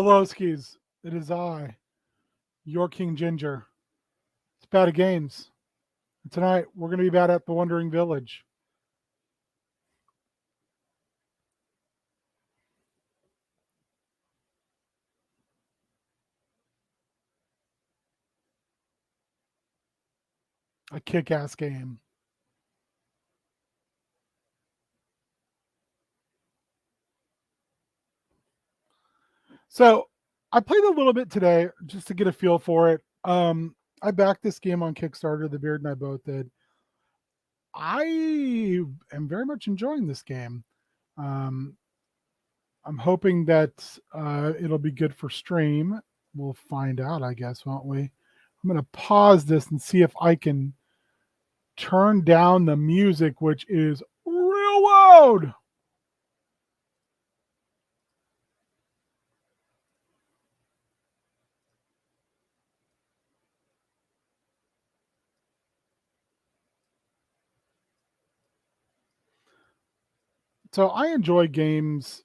Hello, skis. It is I, your King Ginger. It's Bad at Games. And tonight, we're going to be bad at the Wandering Village. A kick ass game. So, I played a little bit today just to get a feel for it. I backed this game on Kickstarter. The Beard and I both did. I am very much enjoying this game. Um, I'm hoping that it'll be good for stream. We'll find out, I guess, won't we? I'm going to pause this and see if I can turn down the music, which is real loud. So I enjoy games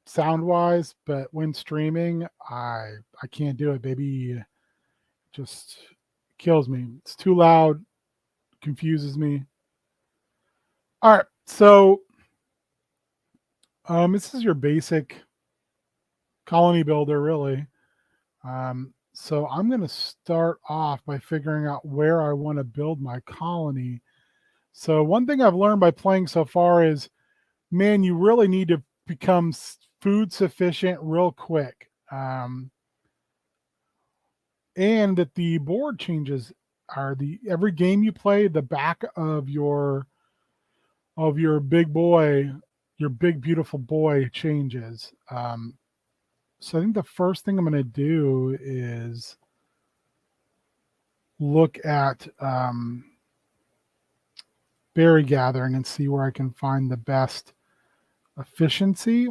sound wise, but when streaming, I can't do it, baby. It just kills me. It's too loud, confuses me. All right, so this is your basic colony builder, really. So I'm going to start off by figuring out where I want to build my colony. So one thing I've learned by playing so far is, man, you really need to become food sufficient real quick. And that the board changes are the every game you play, the back of your big boy, your big beautiful boy changes. So I think the first thing I'm going to do is look at berry gathering and see where I can find the best efficiency.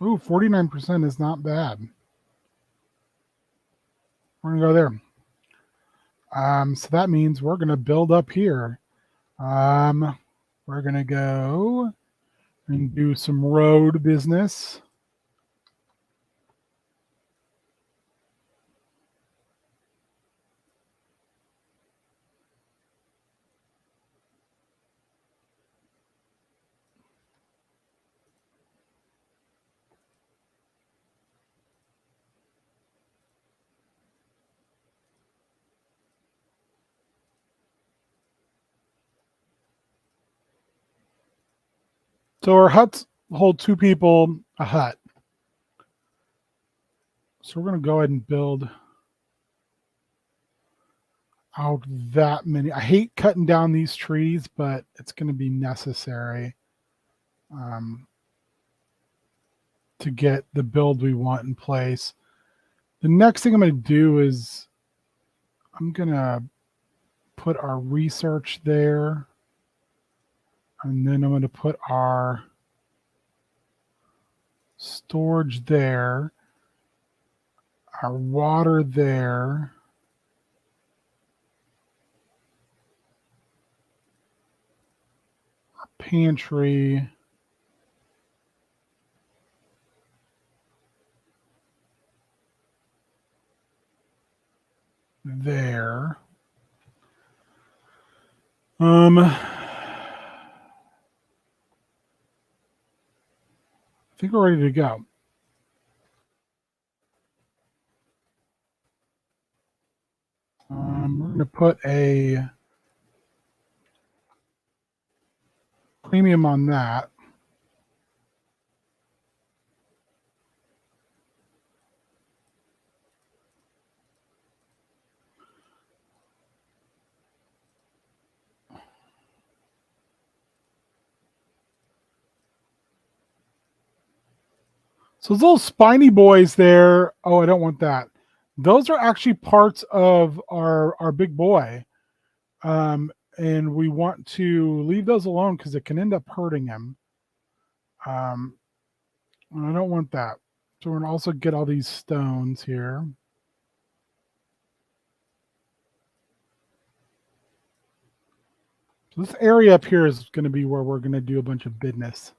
Ooh, 49% is not bad. We're going to go there. So that means we're going to build up here. We're going to go and do some road business. So our huts hold two people a hut. So we're going to go ahead and build out that many. I hate cutting down these trees, but it's going to be necessary to get the build we want in place. The next thing I'm going to do is I'm going to put our research there. And then I'm going to put our storage there, our water there, our pantry there. I think we're ready to go. We're going to put a premium on that. So those little spiny boys there. Oh, I don't want that. Those are actually parts of our big boy. And we want to leave those alone because it can end up hurting him. And I don't want that. So we're going to also get all these stones here. So this area up here is going to be where we're going to do a bunch of business.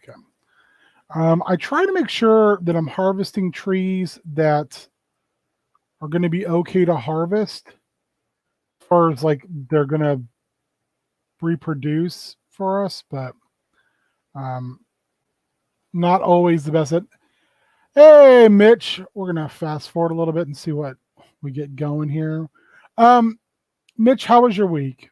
Okay. I try to make sure that I'm harvesting trees that are going to be okay to harvest, as far as like they're going to reproduce for us, but um, not always the best. Hey, Mitch, we're going to fast forward a little bit and see what we get going here. Um, Mitch, how was your week?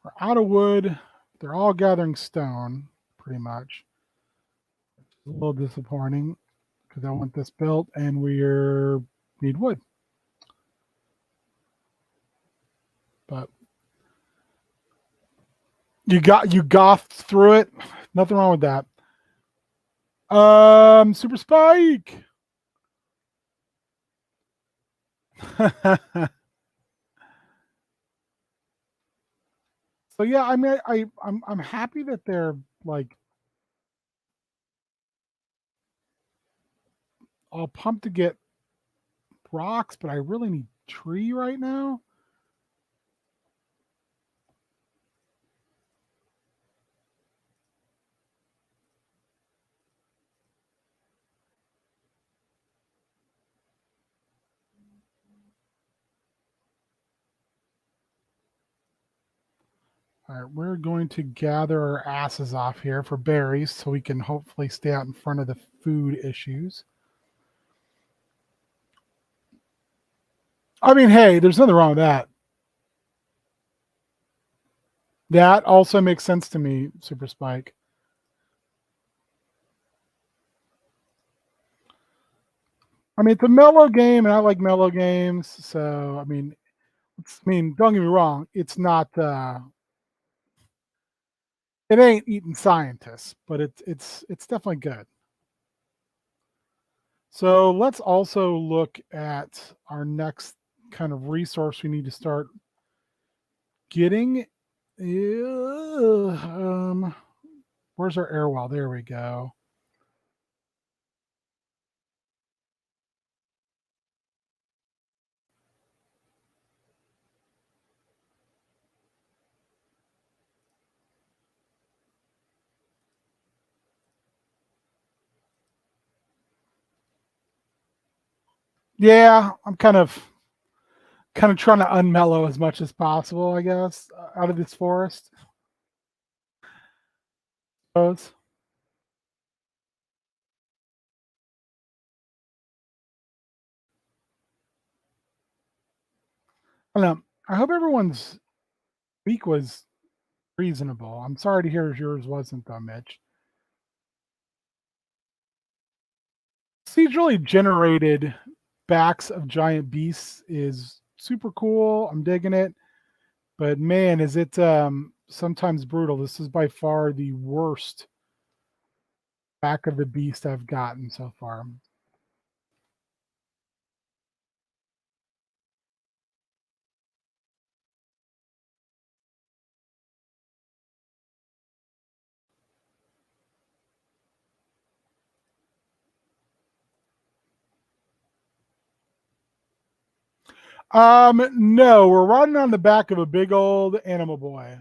We're out of wood. They're all gathering stone, pretty much. A little disappointing because I want this built and we're need wood. But you gothed through it. Nothing wrong with that. Super Spike. So yeah, I mean, I'm happy that they're like all pumped to get rocks, but I really need tree right now. All right, we're going to gather our asses off here for berries so we can hopefully stay out in front of the food issues. I mean, hey, there's nothing wrong with that. That also makes sense to me, Super Spike. I mean, it's a mellow game, and I like mellow games. So, don't get me wrong, it's not. It ain't eating scientists, but it's definitely good. So let's also look at our next kind of resource we need to start getting. Where's our air well? There we go. Yeah, I'm kind of trying to unmellow as much as possible, I guess, out of this forest. Suppose. I don't know. I hope everyone's week was reasonable. I'm sorry to hear yours wasn't, though, Mitch. Procedurally generated backs of giant beasts is super cool. I'm digging it. But man, is it sometimes brutal. This is by far the worst back of the beast I've gotten so far. No, we're riding on the back of a big old animal boy.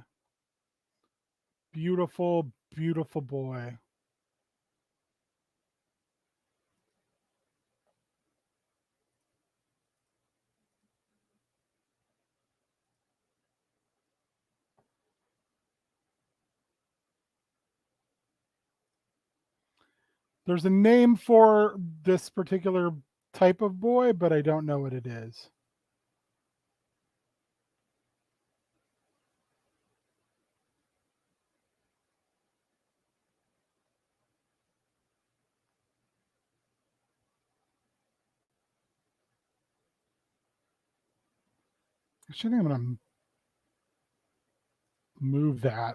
Beautiful, beautiful boy. There's a name for this particular type of boy, but I don't know what it is. Actually, I'm going to move that.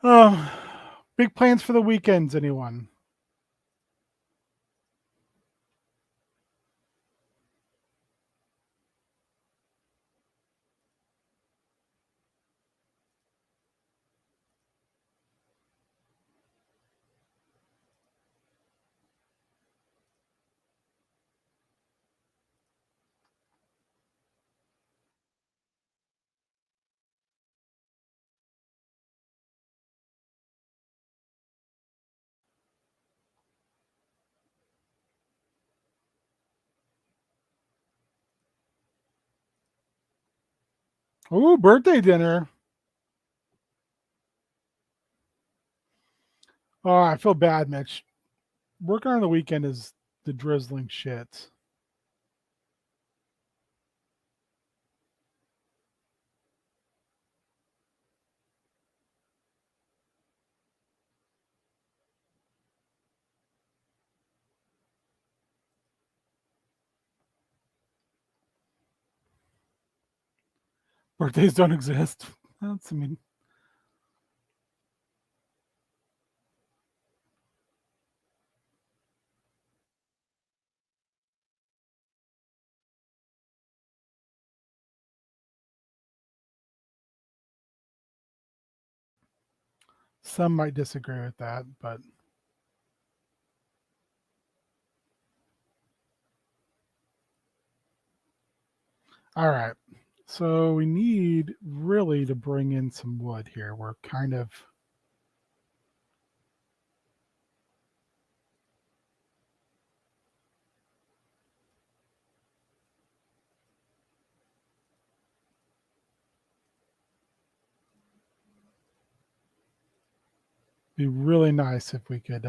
Oh, big plans for the weekends, anyone? Ooh, birthday dinner. Oh, I feel bad, Mitch. Working on the weekend is the drizzling shit. Birthdays don't exist. That's, I mean, some might disagree with that, but all right. So we need really to bring in some wood here. We're kind of be really nice if we could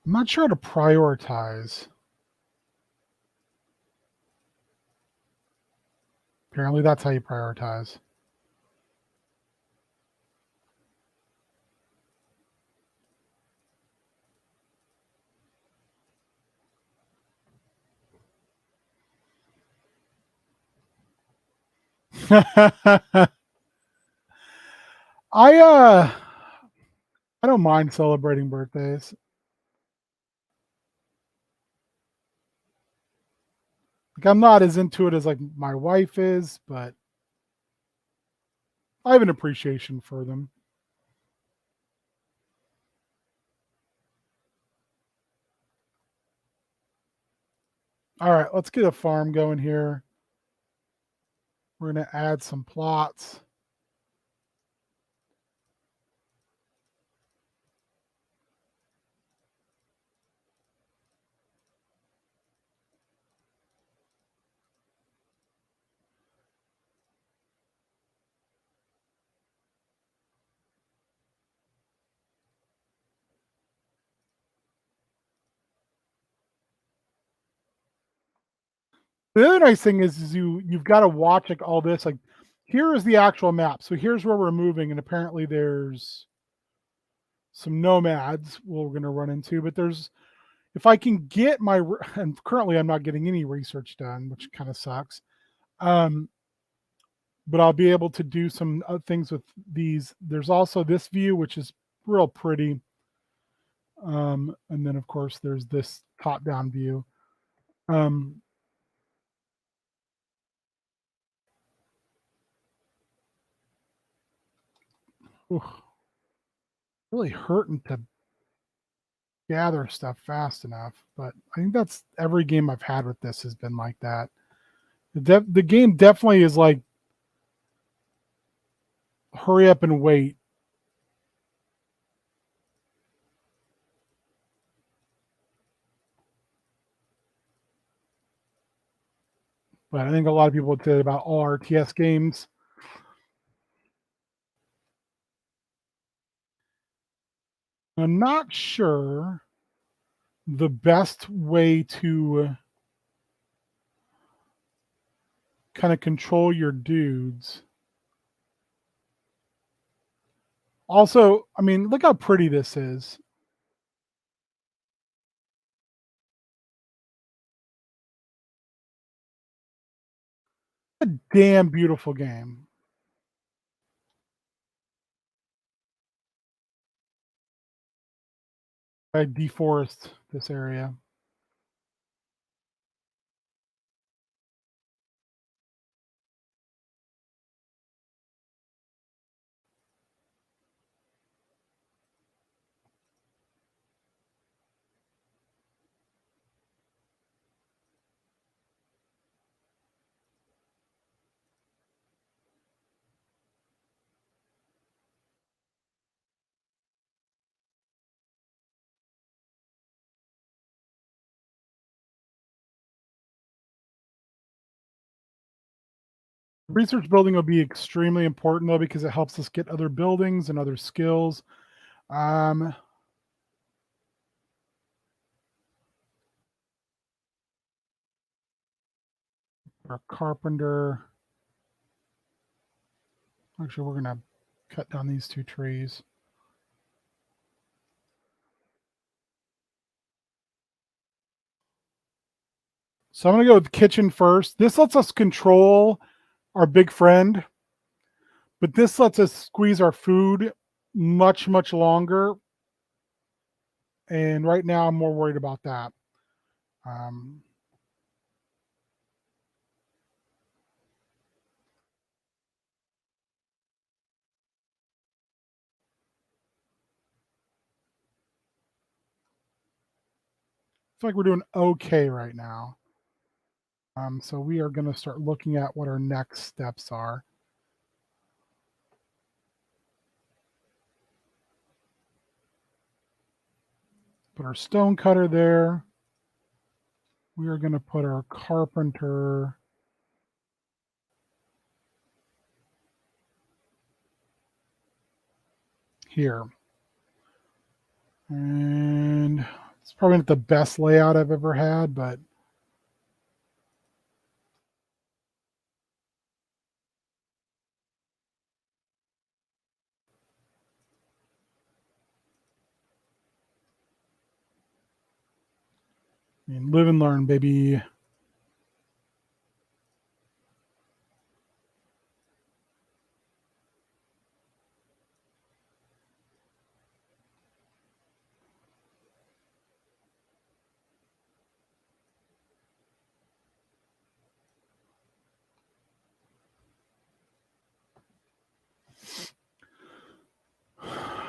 I'm not sure how to prioritize. Apparently that's how you prioritize. I I don't mind celebrating birthdays. Like I'm not as into it as like my wife is, but I have an appreciation for them. All right, let's get a farm going here. We're going to add some plots. The other nice thing is you've got to watch like all this. Like here is the actual map. So here's where we're moving, and apparently there's some nomads we're going to run into. But there's if I can get my and currently I'm not getting any research done, which kind of sucks. Um, but I'll be able to do some things with these. There's also this view, which is real pretty. And then of course there's this top down view. Um, oof, really hurting to gather stuff fast enough. But I think that's every game I've had with this has been like that. The game definitely is like hurry up and wait. But I think a lot of people would say about all RTS games. I'm not sure the best way to kind of control your dudes. Also, I mean, look how pretty this is. A damn beautiful game. I deforest this area. Research building will be extremely important though because it helps us get other buildings and other skills. Um, our carpenter. Actually, we're gonna cut down these two trees. So I'm gonna go with the kitchen first. This lets us control our big friend, but this lets us squeeze our food much, much longer. And right now, I'm more worried about that. Um, I feel like we're doing okay right now. So we are going to start looking at what our next steps are. Put our stone cutter there. We are going to put our carpenter here. And it's probably not the best layout I've ever had, but I mean, live and learn, baby.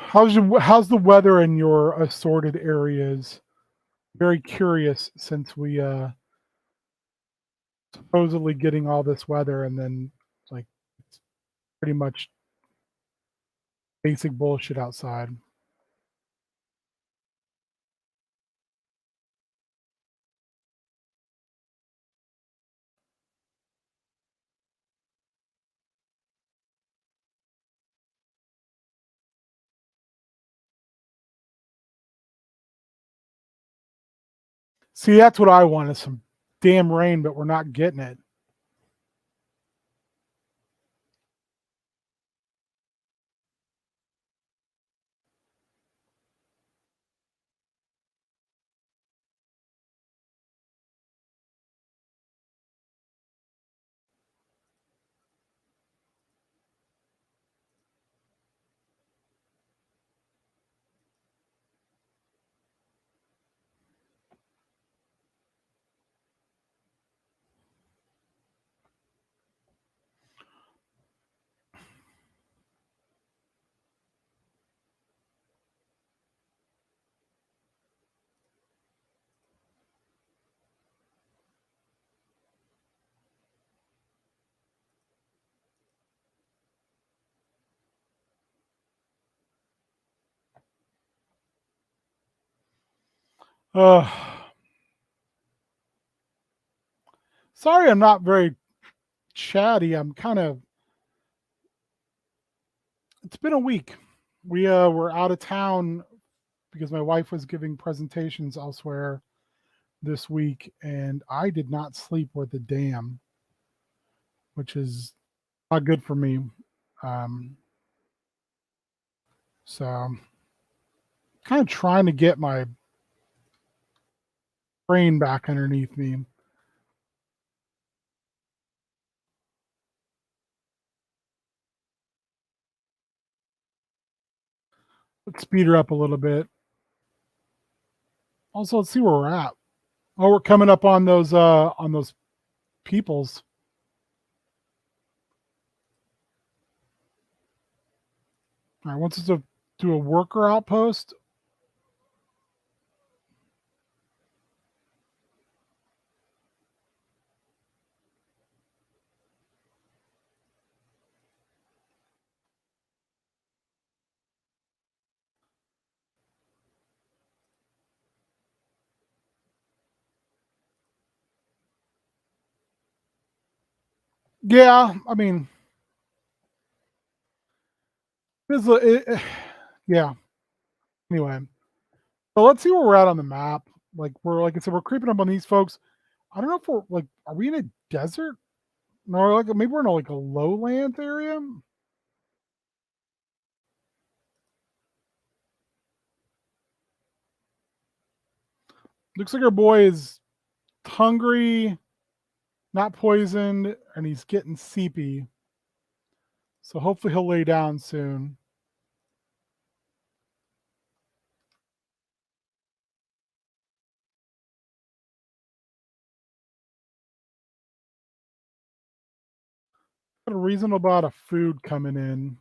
How's the weather in your assorted areas? Very curious since we supposedly getting all this weather and then like it's pretty much basic bullshit outside. See, that's what I want is some damn rain, but we're not getting it. Uh, sorry, I'm not very chatty. I'm kind of. It's been a week. We were out of town because my wife was giving presentations elsewhere this week, and I did not sleep worth a damn, which is not good for me. Um, so kind of trying to get my brain back underneath me. Let's speed her up a little bit. Also, let's see where we're at. Oh, we're coming up on those peoples. All right, wants us to do a worker outpost. Yeah, I mean, this is yeah. Anyway, so let's see where we're at on the map. Like we're like I said, we're creeping up on these folks. I don't know if we're like, are we in a desert? No, like maybe we're in like a lowland area. Looks like our boy is hungry, not poisoned, and he's getting seepy. So hopefully he'll lay down soon. Got a reasonable amount of food coming in.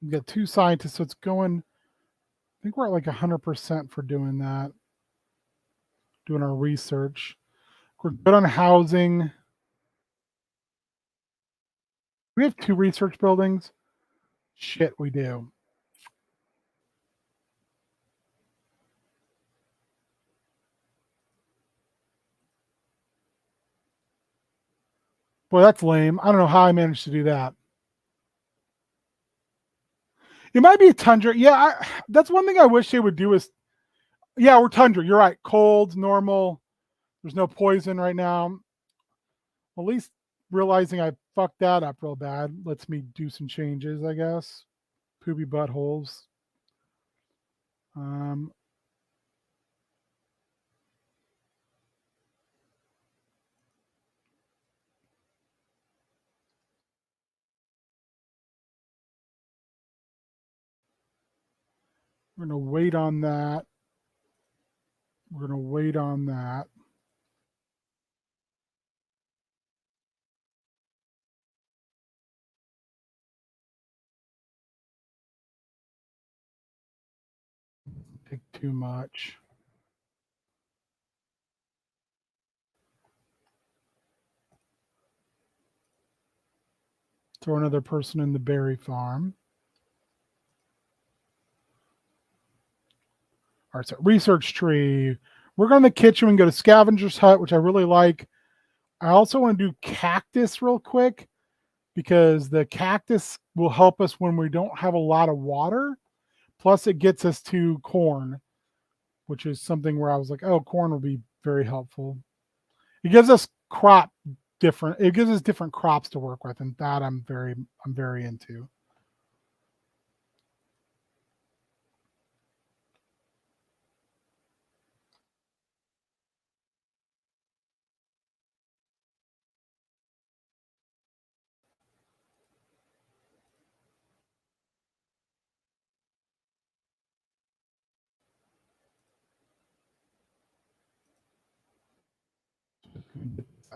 We got two scientists, so it's going. I think we're at like 100% for doing that, doing our research. We're good on housing. We have two research buildings. Shit, we do. Boy, that's lame. I don't know how I managed to do that. It might be a tundra. Yeah, that's one thing I wish they would do is, yeah, we're tundra. You're right. Cold, normal. There's no poison right now. At least realizing I fucked that up real bad lets me do some changes, I guess. Poopy buttholes. Um, we're gonna wait on that. We're gonna wait on that. Take too much. Throw another person in the berry farm. All right, so research tree. We're going to the kitchen and go to scavenger's hut, which I really like. I also want to do cactus real quick because the cactus will help us when we don't have a lot of water. Plus, it gets us to corn, which is something where I was like, oh, corn will be very helpful. It gives us crop different. It gives us different crops to work with, and that I'm very into.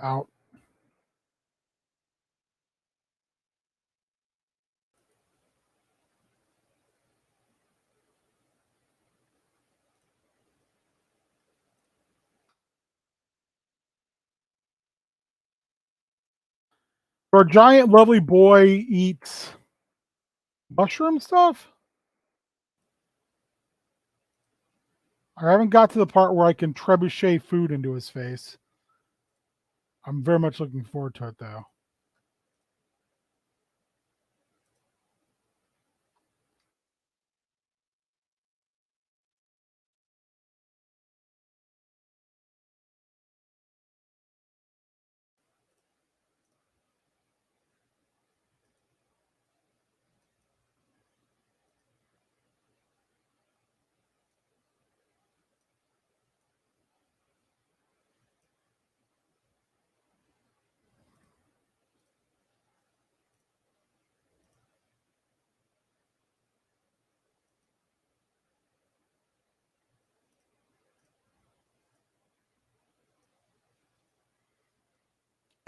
Out. Our giant lovely boy eats mushroom stuff. I haven't got to the part where I can trebuchet food into his face. I'm very much looking forward to it, though.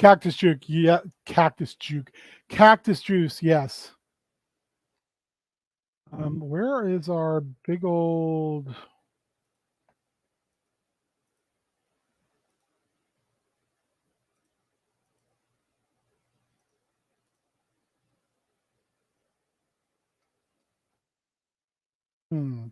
Cactus juke, yeah, cactus juke, cactus juice, yes. Where is our big old? Hmm.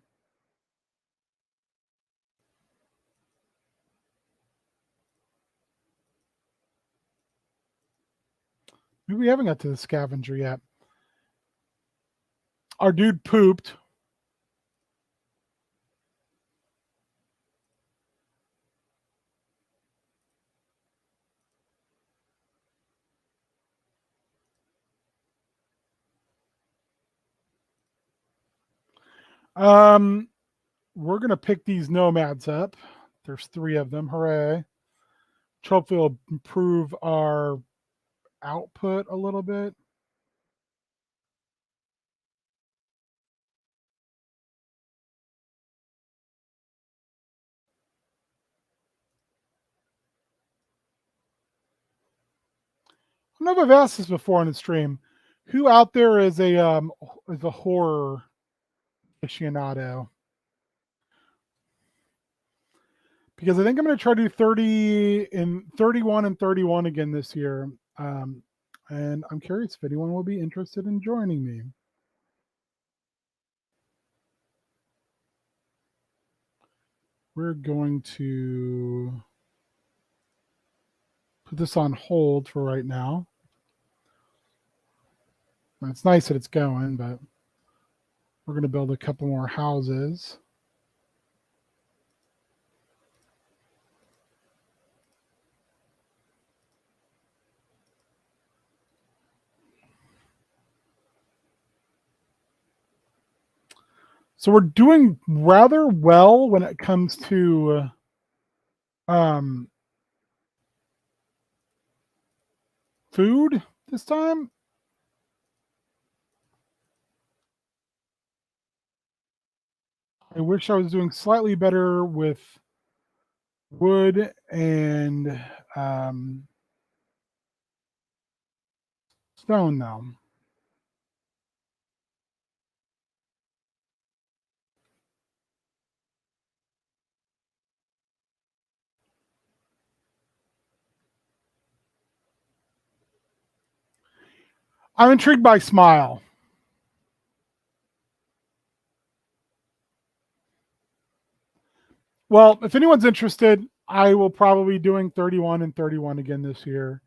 Maybe we haven't got to the scavenger yet. Our dude pooped. Um, we're gonna pick these nomads up. There's three of them. Hooray! Hopefully, will improve our output a little bit. I don't know if I've asked this before on the stream. Who out there is a horror aficionado? Because I think I'm going to try to do 31 and 31 again this year. Um, and I'm curious if anyone will be interested in joining me. We're going to put this on hold for right now. It's nice that it's going, but we're going to build a couple more houses. So we're doing rather well when it comes to um, food this time. I wish I was doing slightly better with wood and stone, though. I'm intrigued by Smile. Well, if anyone's interested, I will probably be doing 31 and 31 again this year.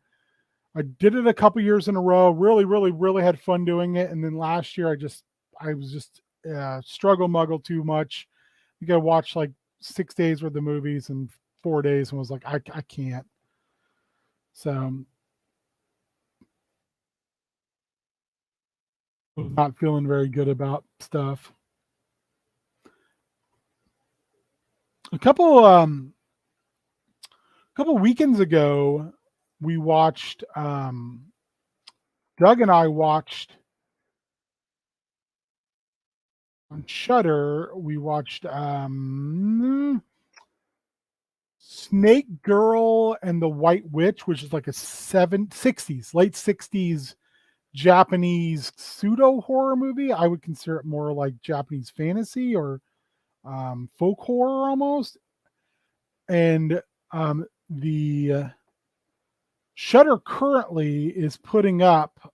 I did it a couple years in a row. Really, really, really had fun doing it. And then last year, I was just struggle muggle too much. You got to watch like 6 days worth of movies in 4 days, and was like, I can't. So not feeling very good about stuff. A couple weekends ago, we watched. Doug and I watched on Shutter. We watched Snake Girl and the White Witch, which is like a 60s, late 60s Japanese pseudo horror movie. I would consider it more like Japanese fantasy or folk horror almost. And the Shutter currently is putting up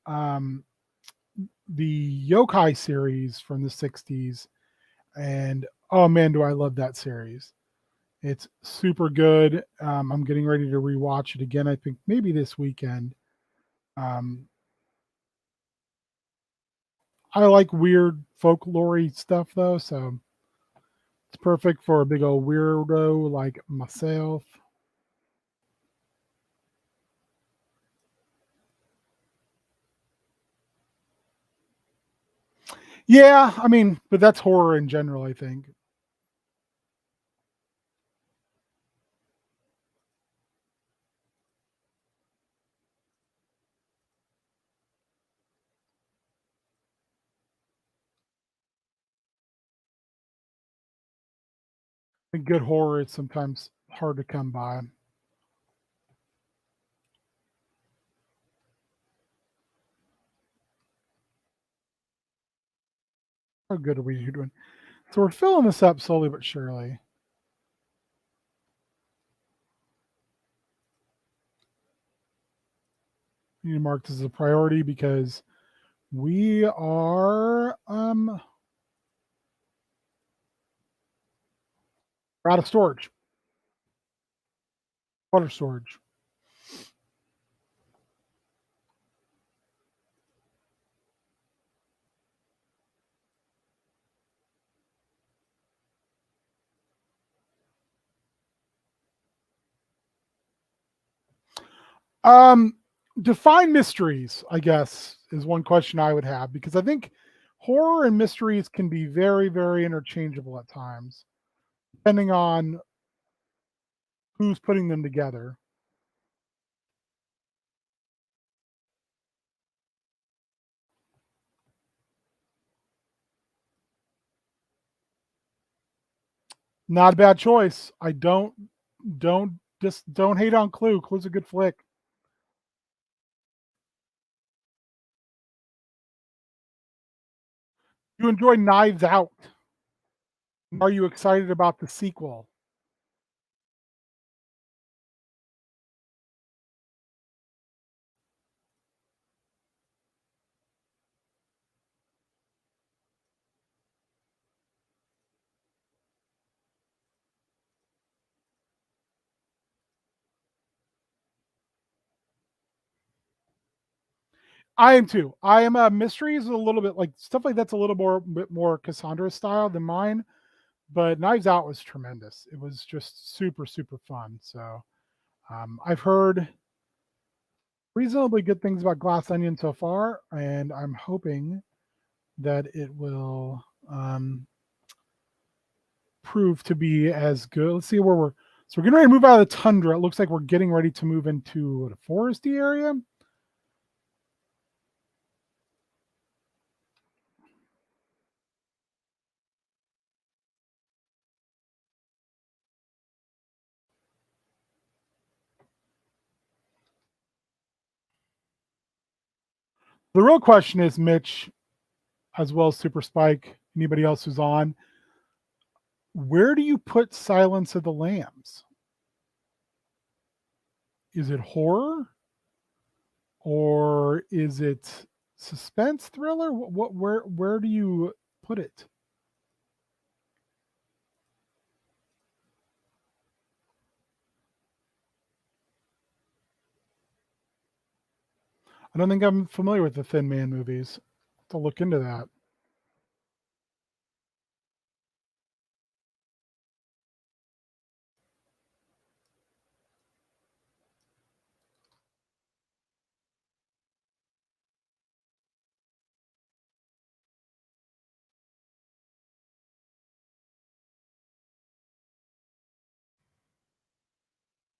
the yokai series from the 60s. And oh man, do I love that series. It's super good. I'm getting ready to rewatch it again. I think maybe this weekend. Um, I like weird folklore stuff though, so it's perfect for a big old weirdo like myself. Yeah, I mean, but that's horror in general, I think. I think good horror is sometimes hard to come by. How good are we doing? So we're filling this up slowly but surely. We need to mark this as a priority because we are out of storage, water storage. Um, define mysteries, I guess, is one question I would have because I think horror and mysteries can be very, very interchangeable at times, depending on who's putting them together. Not a bad choice. I don't just don't hate on Clue. Clue's a good flick. You enjoy Knives Out. Are you excited about the sequel? I am too. I am a mysteries a little bit like stuff like that's a little more bit more Cassandra style than mine, but Knives Out was tremendous. It was just super super fun. So I've heard reasonably good things about Glass Onion so far, and I'm hoping that it will prove to be as good. Let's see where we're. So we're getting ready to move out of the tundra. It looks like we're getting ready to move into a foresty area. The real question is, Mitch, as well as Super Spike, anybody else who's on, where do you put Silence of the Lambs? Is it horror or is it suspense thriller? Where do you put it? I don't think I'm familiar with the Thin Man movies. To look into that.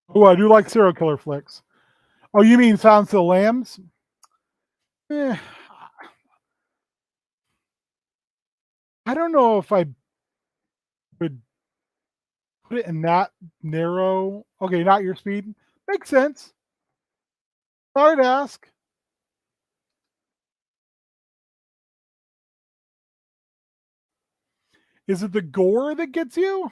Oh, I do like serial killer flicks. Oh, you mean Silence of the Lambs? Eh, I don't know if I would put it in that narrow. Okay, not your speed. Makes sense. Thought I'd ask. Is it the gore that gets you?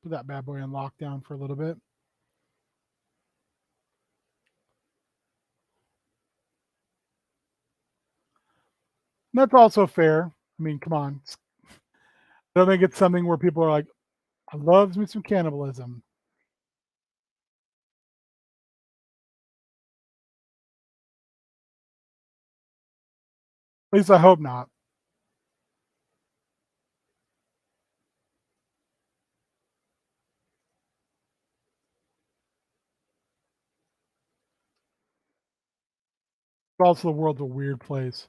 Put that bad boy on lockdown for a little bit. That's also fair. I mean, come on. I don't think it's something where people are like, I love me some cannibalism. At least I hope not. But also, the world's a weird place.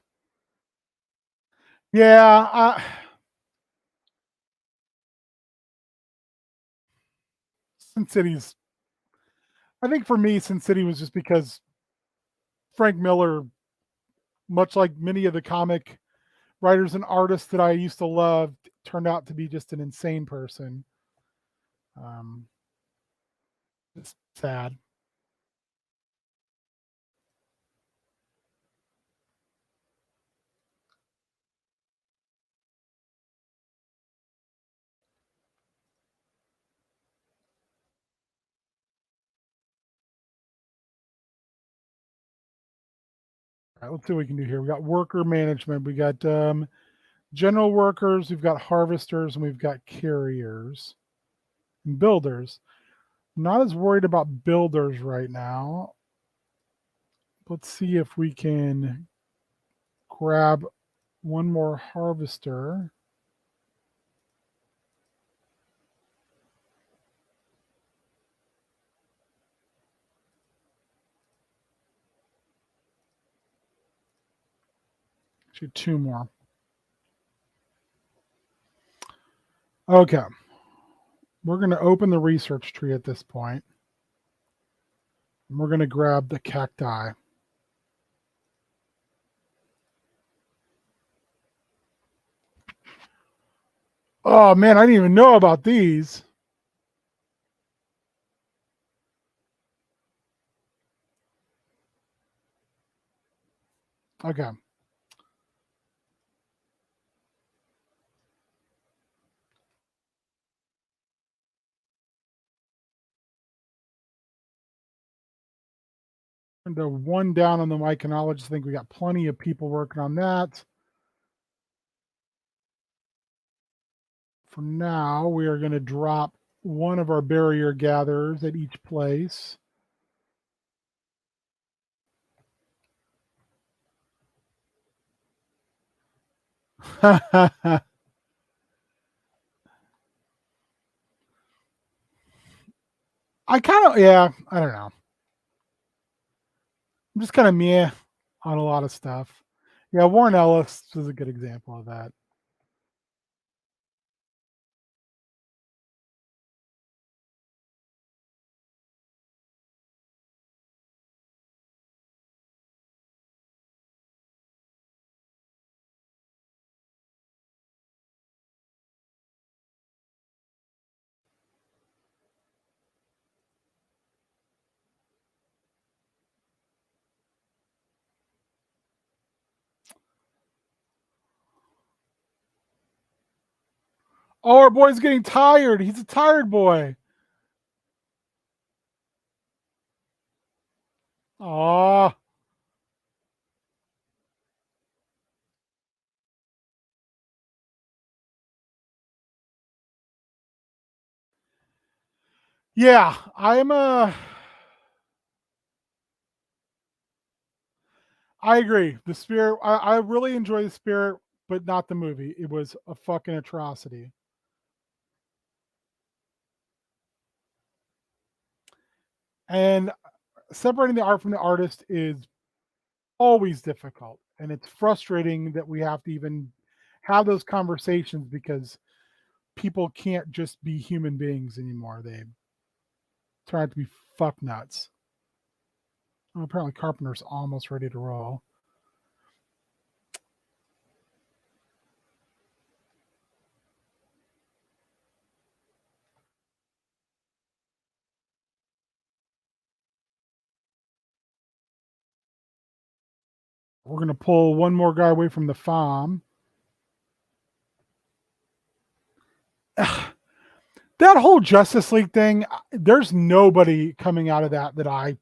Yeah, Sin City's. I think for me, Sin City was just because Frank Miller, much like many of the comic writers and artists that I used to love turned out to be just an insane person. Um, it's sad. All right, let's see what we can do here. We got worker management. We got general workers. We've got harvesters, and we've got carriers and builders. I'm not as worried about builders right now. Let's see if we can grab one more harvester. Actually, two more. Okay. We're going to open the research tree at this point, and we're going to grab the cacti. Oh man, I didn't even know about these. Okay. And the one down on the myconologist. I think we got plenty of people working on that. For now, we are going to drop one of our barrier gatherers at each place. I kind of, yeah, I don't know. I'm just kind of meh on a lot of stuff. Yeah, Warren Ellis is a good example of that. Oh, our boy's getting tired. He's a tired boy. Aw. Yeah, I'm I agree. The Spirit, I really enjoy The Spirit, but not the movie. It was a fucking atrocity. And separating the art from the artist is always difficult. And it's frustrating that we have to even have those conversations because people can't just be human beings anymore. They turn out to be fuck nuts. Oh, apparently Carpenter's almost ready to roll. We're gonna pull one more guy away from the farm. That whole Justice League thing, there's nobody coming out of that I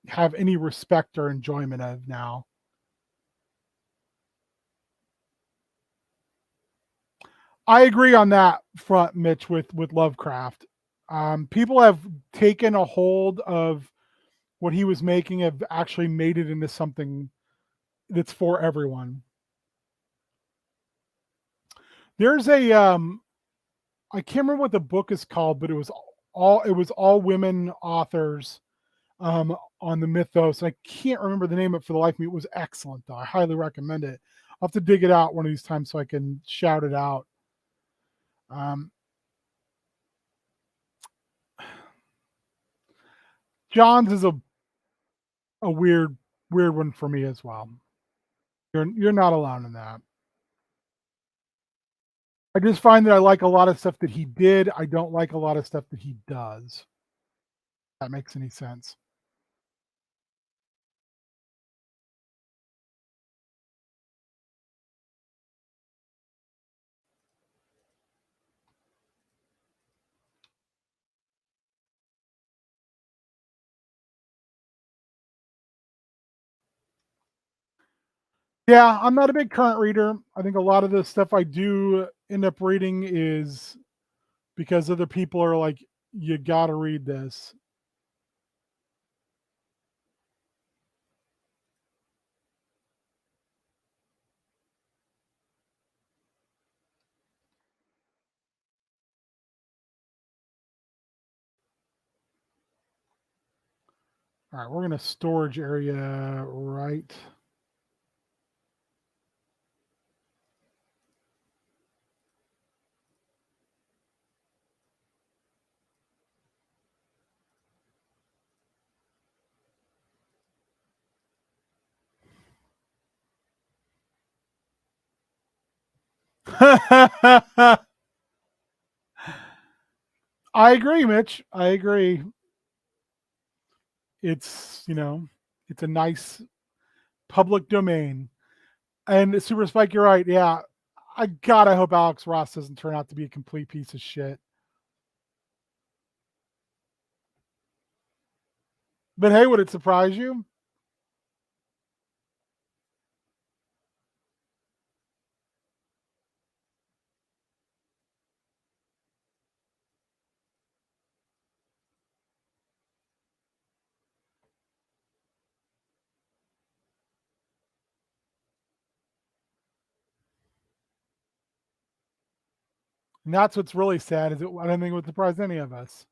have any respect or enjoyment of now. I agree on that front, Mitch, with Lovecraft. People have taken a hold of what he was making, have actually made it into something that's for everyone. There's a I can't remember what the book is called, but it was all women authors on the mythos. I can't remember the name of it for the life of me. It was excellent though. I highly recommend it. I'll have to dig it out one of these times so I can shout it out. Um, John's is a weird one for me as well. You're not alone in that. I just find that I like a lot of stuff that he did. I don't like a lot of stuff that he does. If that makes any sense. Yeah, I'm not a big current reader. I think a lot of the stuff I do end up reading is because other people are like, "You gotta read this." All right, we're gonna storage area right. I agree, Mitch. I agree. It's, it's a nice public domain. And Super Spike, you're right. Yeah. I hope Alex Ross doesn't turn out to be a complete piece of shit. But hey, would it surprise you? And that's what's really sad is I don't think it would surprise any of us.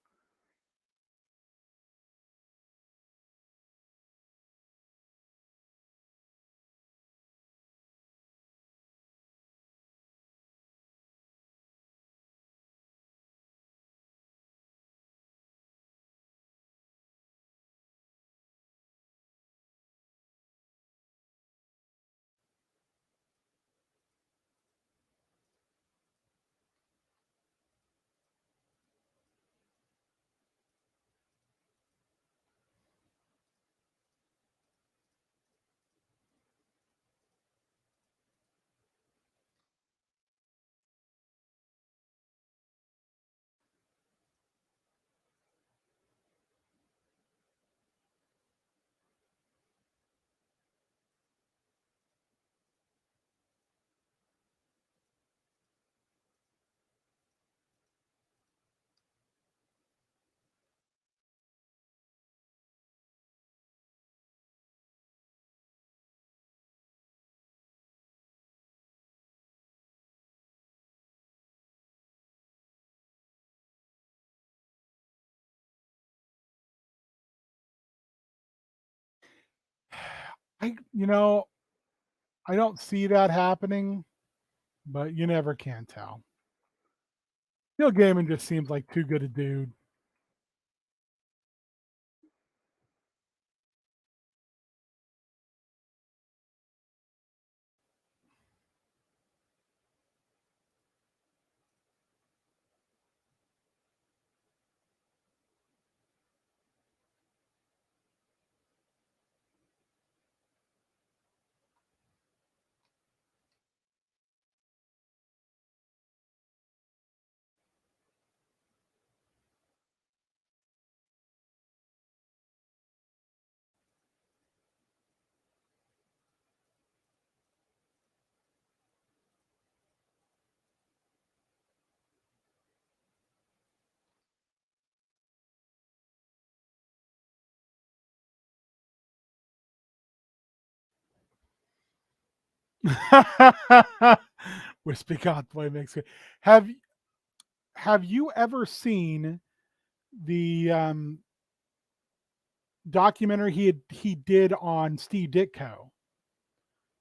I you know, I don't see that happening, but you never can tell. Neil Gaiman just seems like too good a dude. Wispy Godboy makes good. Have have you ever seen the documentary he did on Steve Ditko?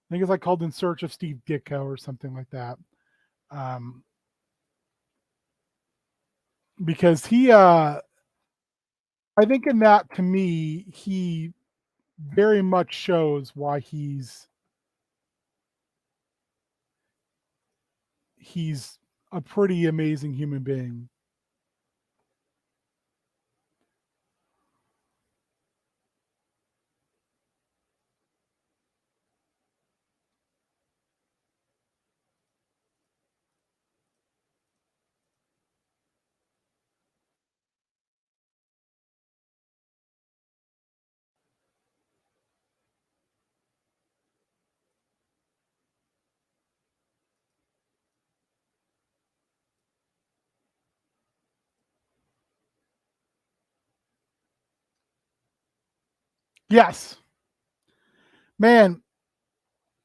I think it's like called In Search of Steve Ditko or something like that. Um, because I think in that to me he very much shows why he's a pretty amazing human being. Yes, man.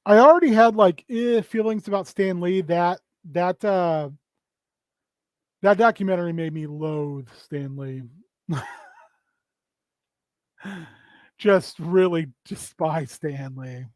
I already had like feelings about Stan Lee. That that documentary made me loathe Stan Lee. Just really despise Stan Lee.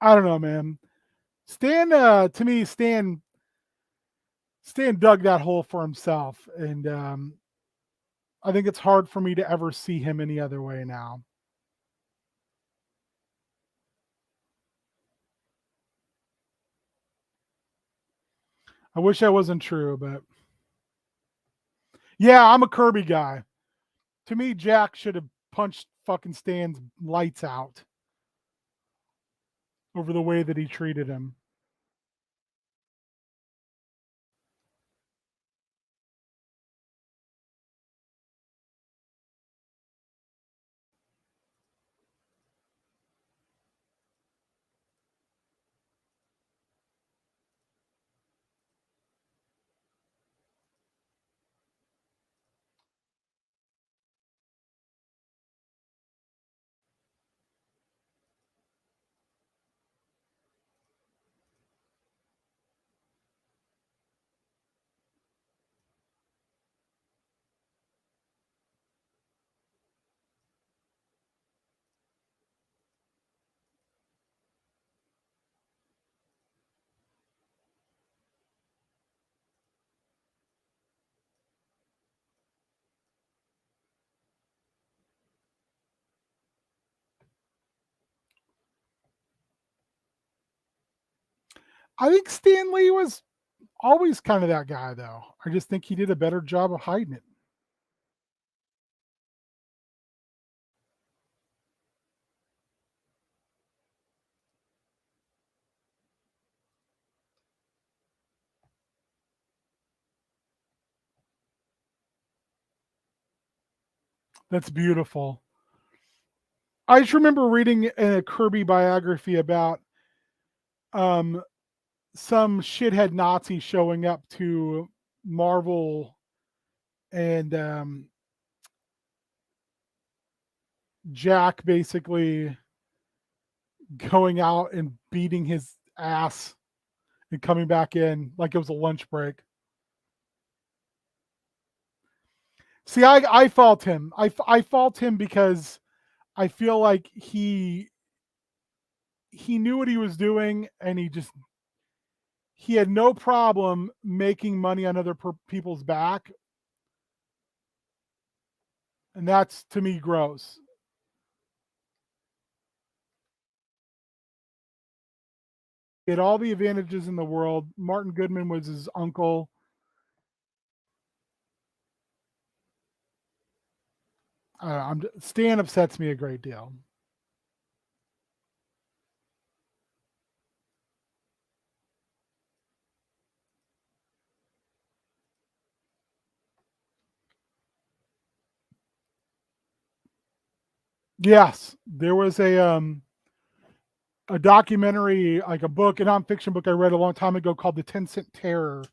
I don't know, man. Stan, to me, Stan dug that hole for himself, and I think it's hard for me to ever see him any other way now. I wish that wasn't true, but yeah, I'm a Kirby guy. To me, Jack should have punched fucking Stan's lights out over the way that he treated him. I think Stan Lee was always kind of that guy, though. I just think he did a better job of hiding it. That's beautiful. I just remember reading a Kirby biography about um, some shithead Nazi showing up to Marvel and Jack basically going out and beating his ass and coming back in like it was a lunch break. See, I fault him. I fault him because I feel like he knew what he was doing and he had no problem making money on other people's back, and that's to me gross. He had all the advantages in the world. Martin Goodman was his uncle. Stan upsets me a great deal. Yes, there was a documentary, like a book, a nonfiction book I read a long time ago called The 10 Cent Terror.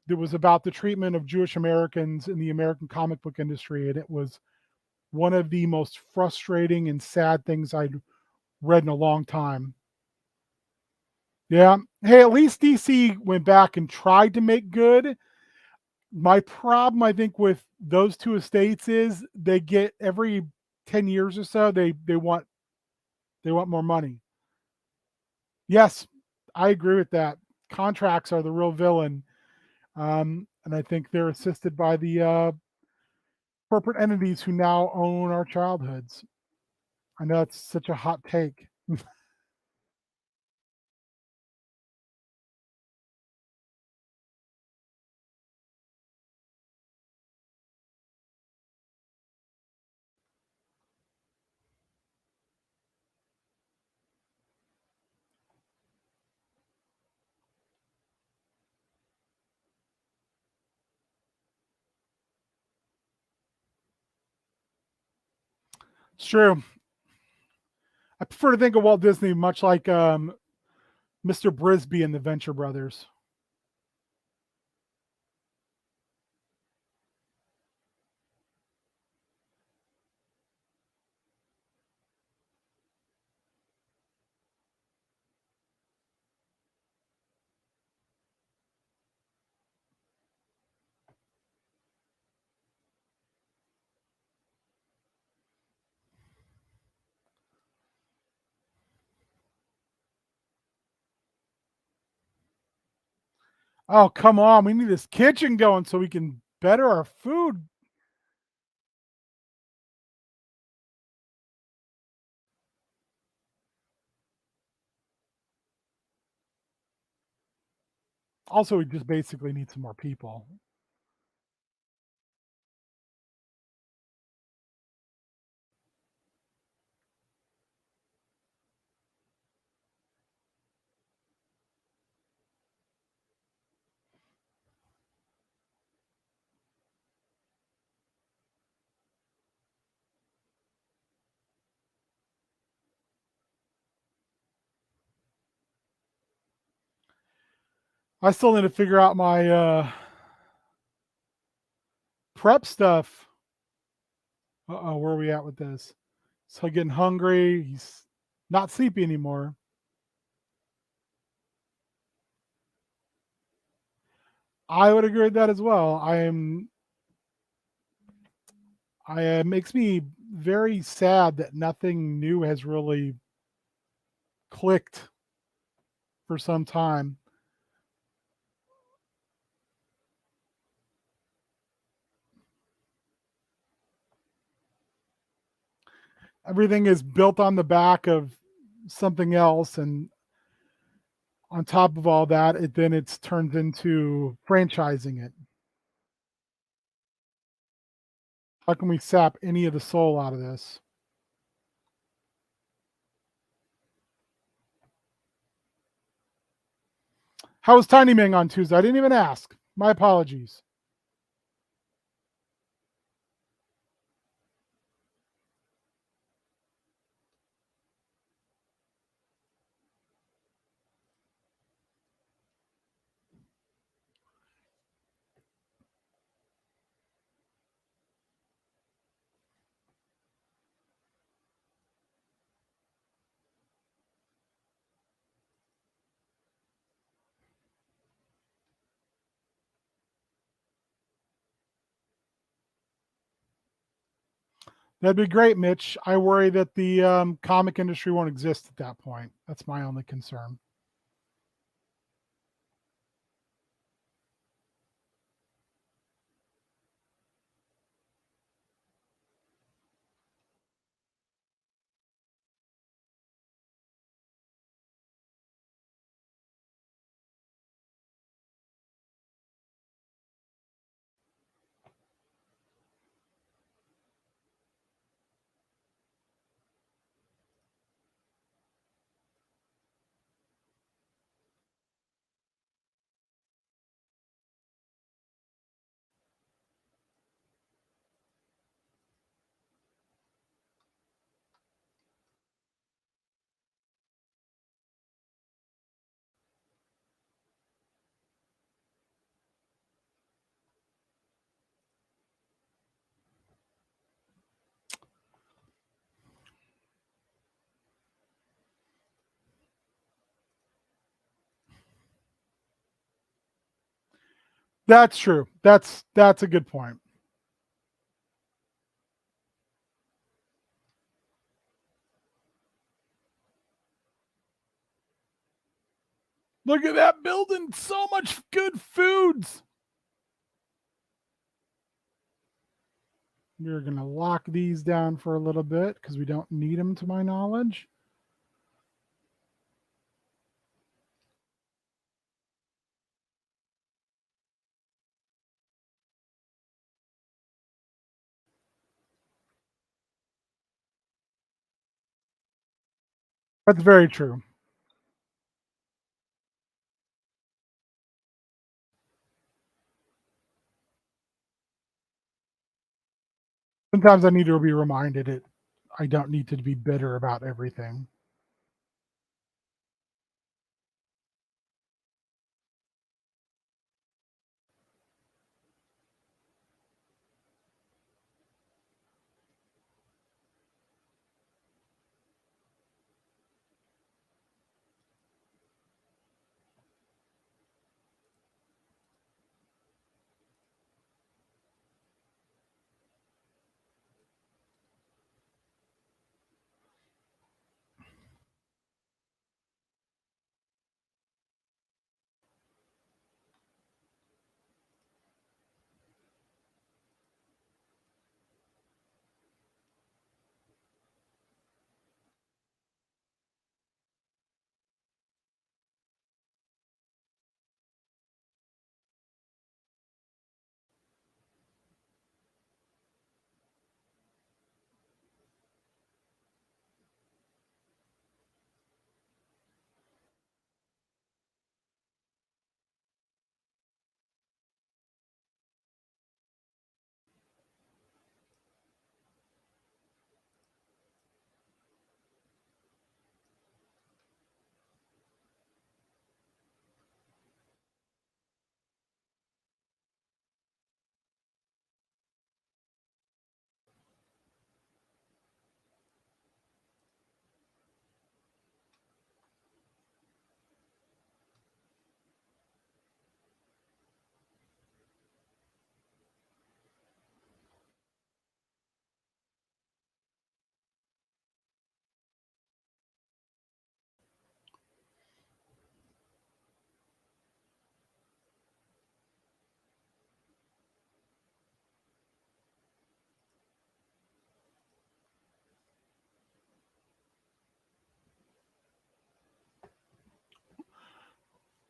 That was about the treatment of Jewish Americans in the American comic book industry, and it was one of the most frustrating and sad things I'd read in a long time. Yeah. Hey, at least DC went back and tried to make good. My problem, I think, with those 2 estates is they get every 10 years or so, they want more money. Yes, I agree with that. Contracts are the real villain, and I think they're assisted by the, corporate entities who now own our childhoods. I know it's such a hot take. It's true. I prefer to think of Walt Disney much like, Mr. Brisby and the Venture Brothers. Oh, come on, we need this kitchen going so we can better our food. Also, we just basically need some more people. I still need to figure out my, prep stuff. Uh-oh, where are we at with this? So getting hungry, he's not sleepy anymore. I would agree with that as well. It makes me very sad that nothing new has really clicked for some time. Everything is built on the back of something else, and on top of all that, it's turned into franchising it. How can we sap any of the soul out of this? How was Tiny Ming on Tuesday? I didn't even ask. My apologies. That'd be great, Mitch. I worry that the comic industry won't exist at that point. That's my only concern. That's true. That's a good point. Look at that building. So much good foods. We're going to lock these down for a little bit because we don't need them to my knowledge. That's very true. Sometimes I need to be reminded it. I don't need to be bitter about everything.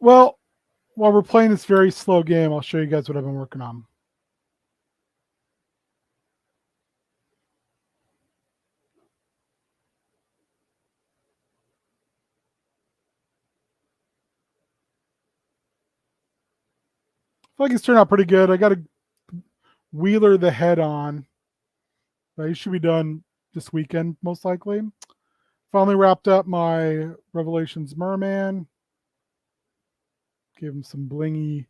Well, while we're playing this very slow game, I'll show you guys what I've been working on. I feel like it's turned out pretty good. I got to wheeler the head on. It should be done this weekend, most likely. Finally wrapped up my Revelations Merman. Gave him some blingy.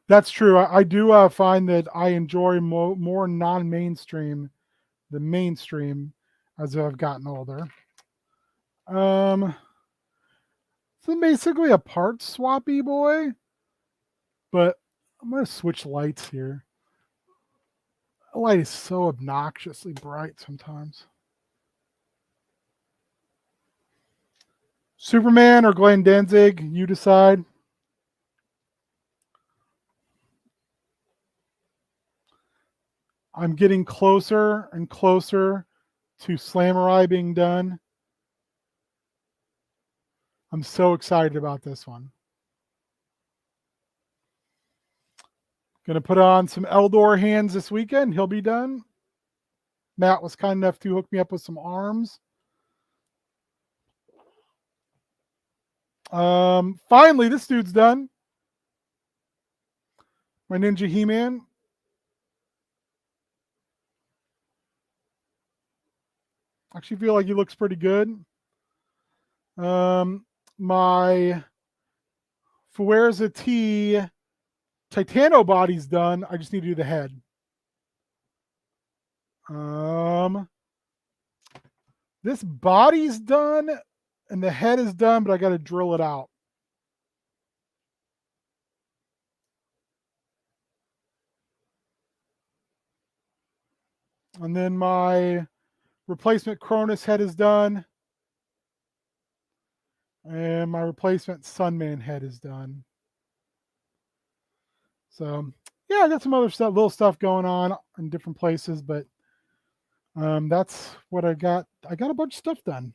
That's true. I do find that I enjoy more non-mainstream than mainstream as I've gotten older. So basically a part swappy boy, but I'm gonna switch lights here. The light is so obnoxiously bright sometimes. Superman or Glenn Danzig, you decide. I'm getting closer and closer to Slamurai being done. I'm so excited about this one. Gonna put on some Eldor hands this weekend. He'll be done. Matt was kind enough to hook me up with some arms. Finally, this dude's done. My Ninja He-Man. Actually feel like he looks pretty good. My Fuerza T Titano body's done. I just need to do the head. This body's done and the head is done, but I got to drill it out. And then my replacement Cronus head is done. And my replacement Sunman head is done. So yeah, I got some other stuff, little stuff going on in different places, but that's what I got. I got a bunch of stuff done.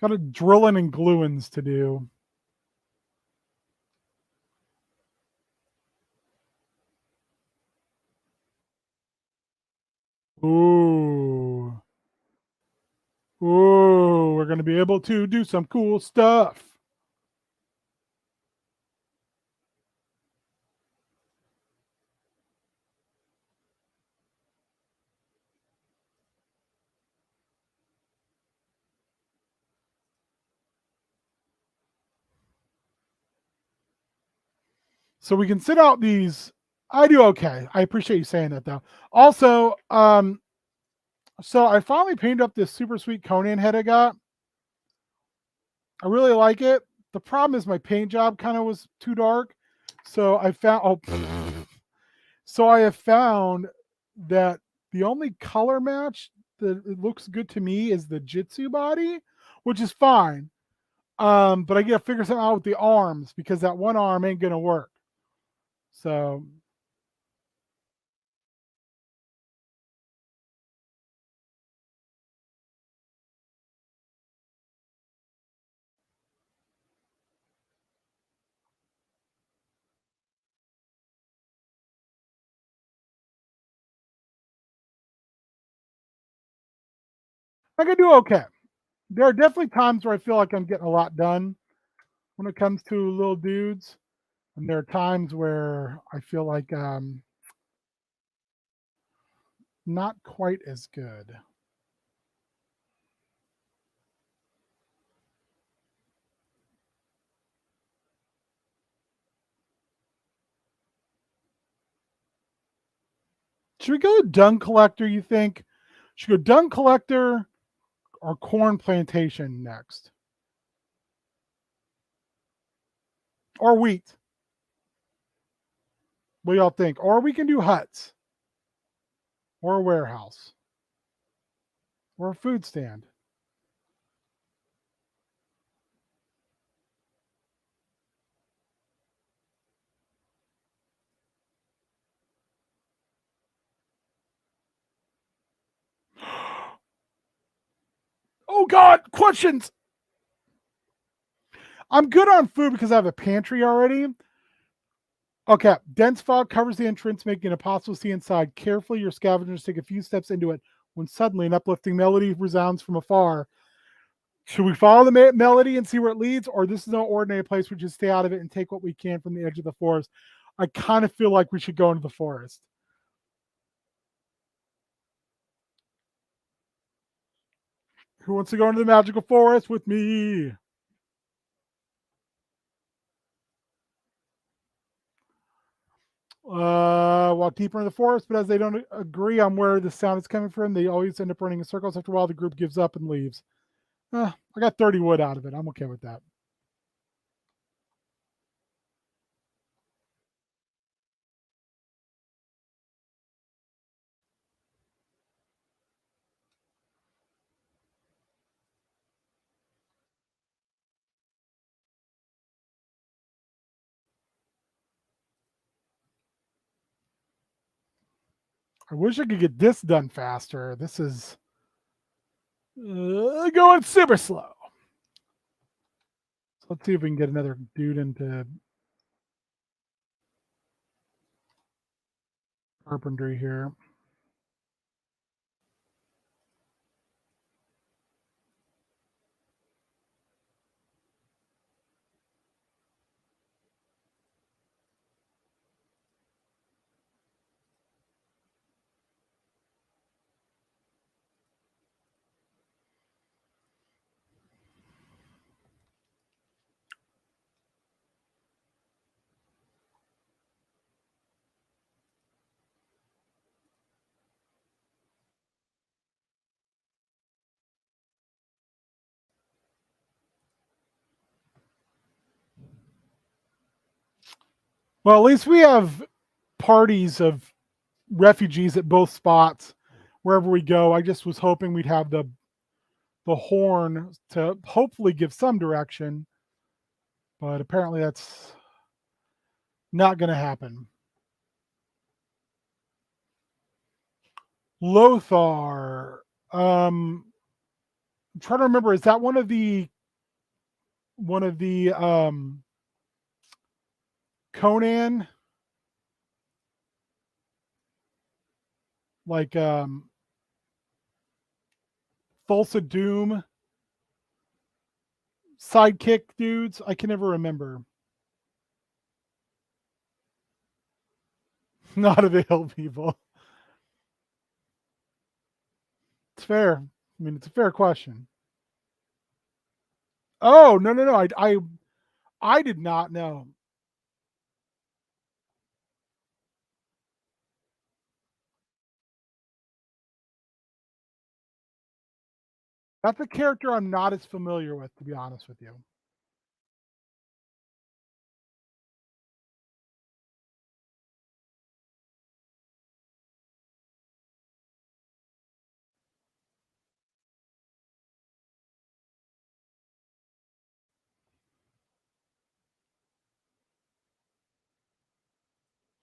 Got a drilling and gluings to do. Ooh. Ooh, we're gonna be able to do some cool stuff. So we can sit out these. I do okay. I appreciate you saying that though. Also, so I finally painted up this super sweet Conan head I got. I really like it. The problem is my paint job kind of was too dark. So I found so I have found that the only color match that it looks good to me is the Jitsu body, which is fine. But I gotta figure something out with the arms because that one arm ain't gonna work. So I can do okay. There are definitely times where I feel like I'm getting a lot done when it comes to little dudes, and there are times where I feel like not quite as good. Should we go dung collector? You think? Should we go dung collector or corn plantation next, or wheat? What do y'all think? Or we can do huts, or a warehouse, or a food stand. Oh God, questions. I'm good on food because I have a pantry already. Okay, dense fog covers the entrance, making it impossible to see inside. Carefully, your scavengers take a few steps into it when suddenly an uplifting melody resounds from afar. Should we follow the melody and see where it leads, or this is no ordinary place? We just stay out of it and take what we can from the edge of the forest. I kind of feel like we should go into the forest. Who wants to go into the magical forest with me? Walk deeper in the forest, but as they don't agree on where the sound is coming from, they always end up running in circles. After a while, the group gives up and leaves. I got 30 wood out of it. I'm okay with that. I wish I could get this done faster. This is going super slow. So let's see if we can get another dude into carpentry here. Well, at least we have parties of refugees at both spots wherever we go. I just was hoping we'd have the horn to hopefully give some direction, but apparently that's not going to happen. Lothar. I'm trying to remember. Is that one of the Conan, like Thulsa Doom sidekick dudes? I can never remember. Not of the hill people. It's fair. I mean, it's a fair question. Oh, no, no, no. I did not know. That's a character I'm not as familiar with, to be honest with you.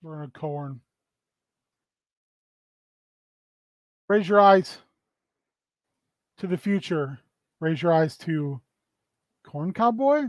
We're in a corn. Raise your eyes to the future. Raise your eyes to Corn Cowboy.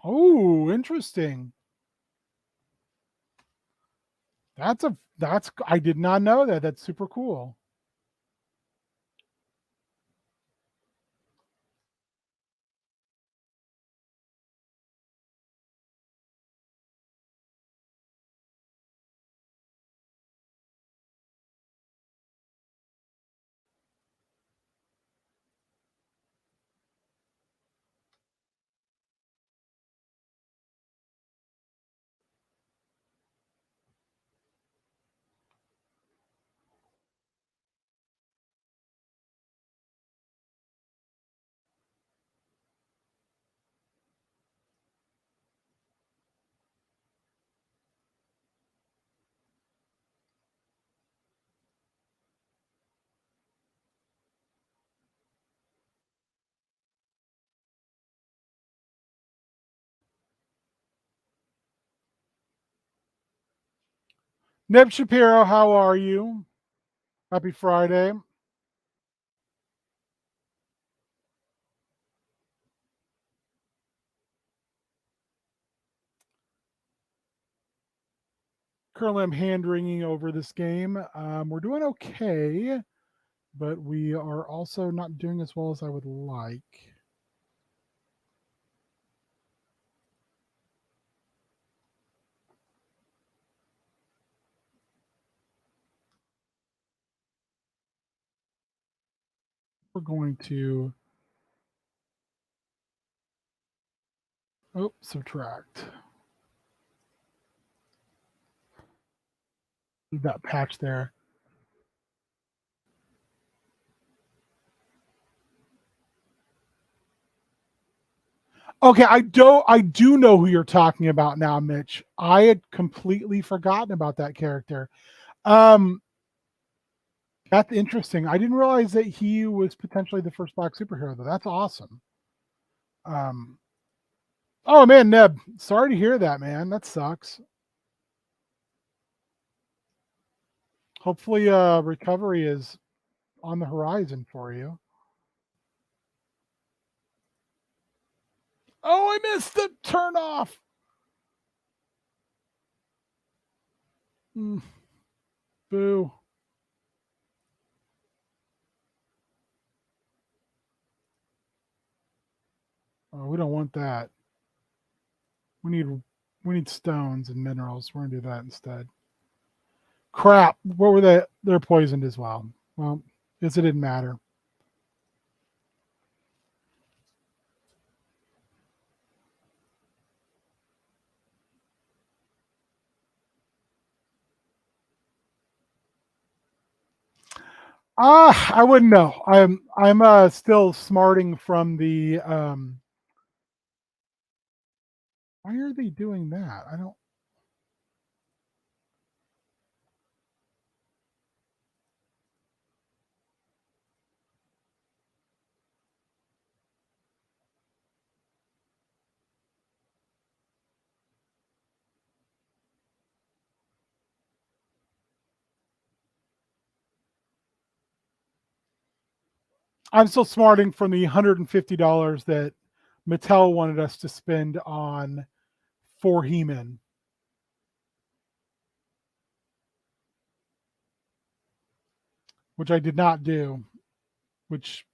Oh, interesting. That's I did not know that. That's super cool. Neb Shapiro, how are you? Happy Friday. Currently, I'm hand wringing over this game. We're doing okay, but we are also not doing as well as I would like. We're going to subtract. Leave that patch there. Okay, I do know who you're talking about now, Mitch. I had completely forgotten about that character. Um, that's interesting. I didn't realize that he was potentially the first black superhero, though. That's awesome. Um, oh man, Neb, sorry to hear that, man. That sucks. Hopefully, recovery is on the horizon for you. Oh, I missed the turn off. Mm, boo. Oh, we don't want that. We need we need stones and minerals. We're gonna do that instead. Crap. What were they? They're poisoned as well. Well, guess it didn't matter. I wouldn't know. I'm still smarting from the why are they doing that? I don't I'm still smarting from the $150 that Mattel wanted us to spend on for He-Man, which I did not do, which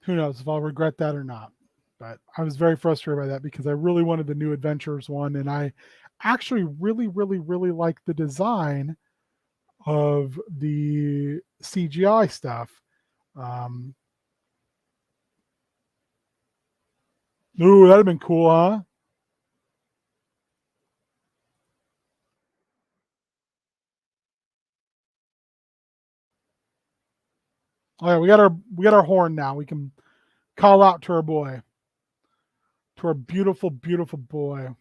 who knows if I'll regret that or not. But I was very frustrated by that because I really wanted the new Adventures one, and I actually really like the design of the CGI stuff. Um, ooh, that'd have been cool, huh? All right, we got our horn now. We can call out to our boy, to our beautiful boy.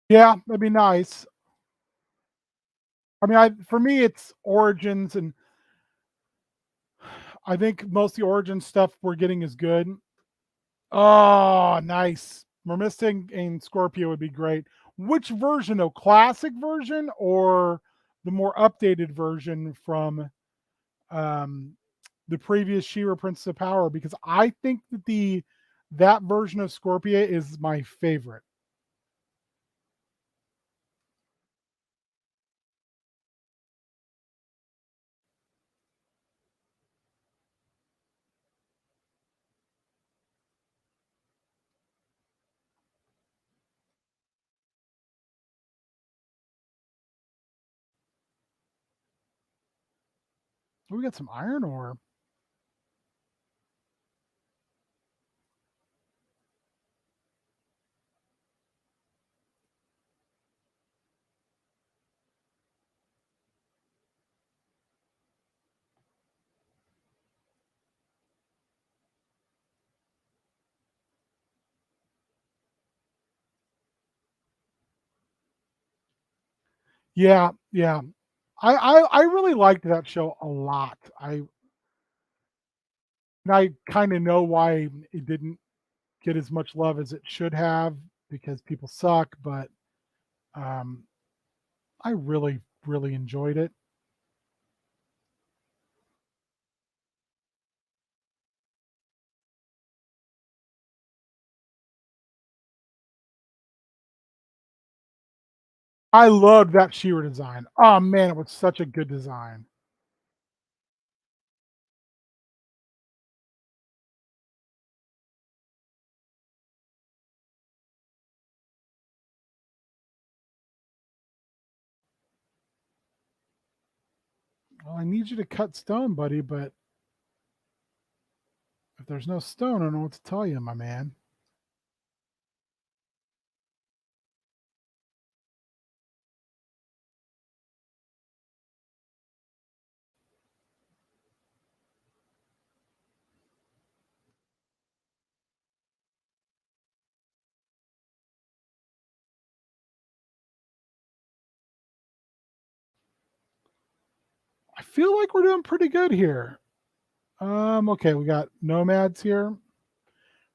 Yeah, that'd be nice. I mean, I for me, it's Origins, and I think most of the Origin stuff we're getting is good. Oh, nice. Mermisting and Scorpio would be great. Which version, though? Classic version or the more updated version from um, the previous She-Ra Princess of Power? Because I think that the that version of Scorpio is my favorite. We got some iron ore. Yeah, yeah. I really liked that show a lot. I kind of know why it didn't get as much love as it should have because people suck, but um, I really enjoyed it. I loved that She-Ra design. Oh man, it was such a good design. Well, I need you to cut stone, buddy, but if there's no stone, I don't know what to tell you, my man. I feel like we're doing pretty good here. Okay, we got nomads here.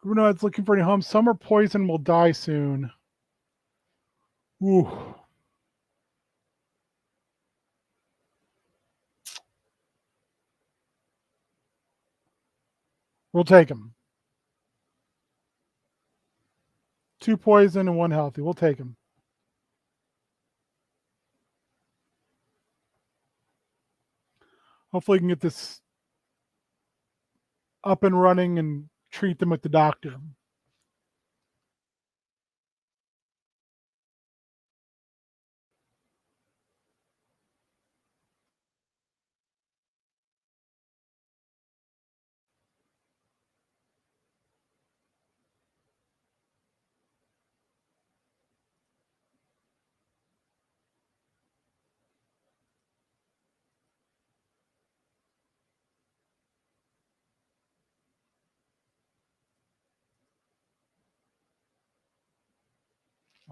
Group of nomads looking for any homes. Some are poisoned, will die soon. Ooh, we'll take them. Two poison and one healthy. We'll take them. Hopefully, we can get this up and running and treat them with the doctor.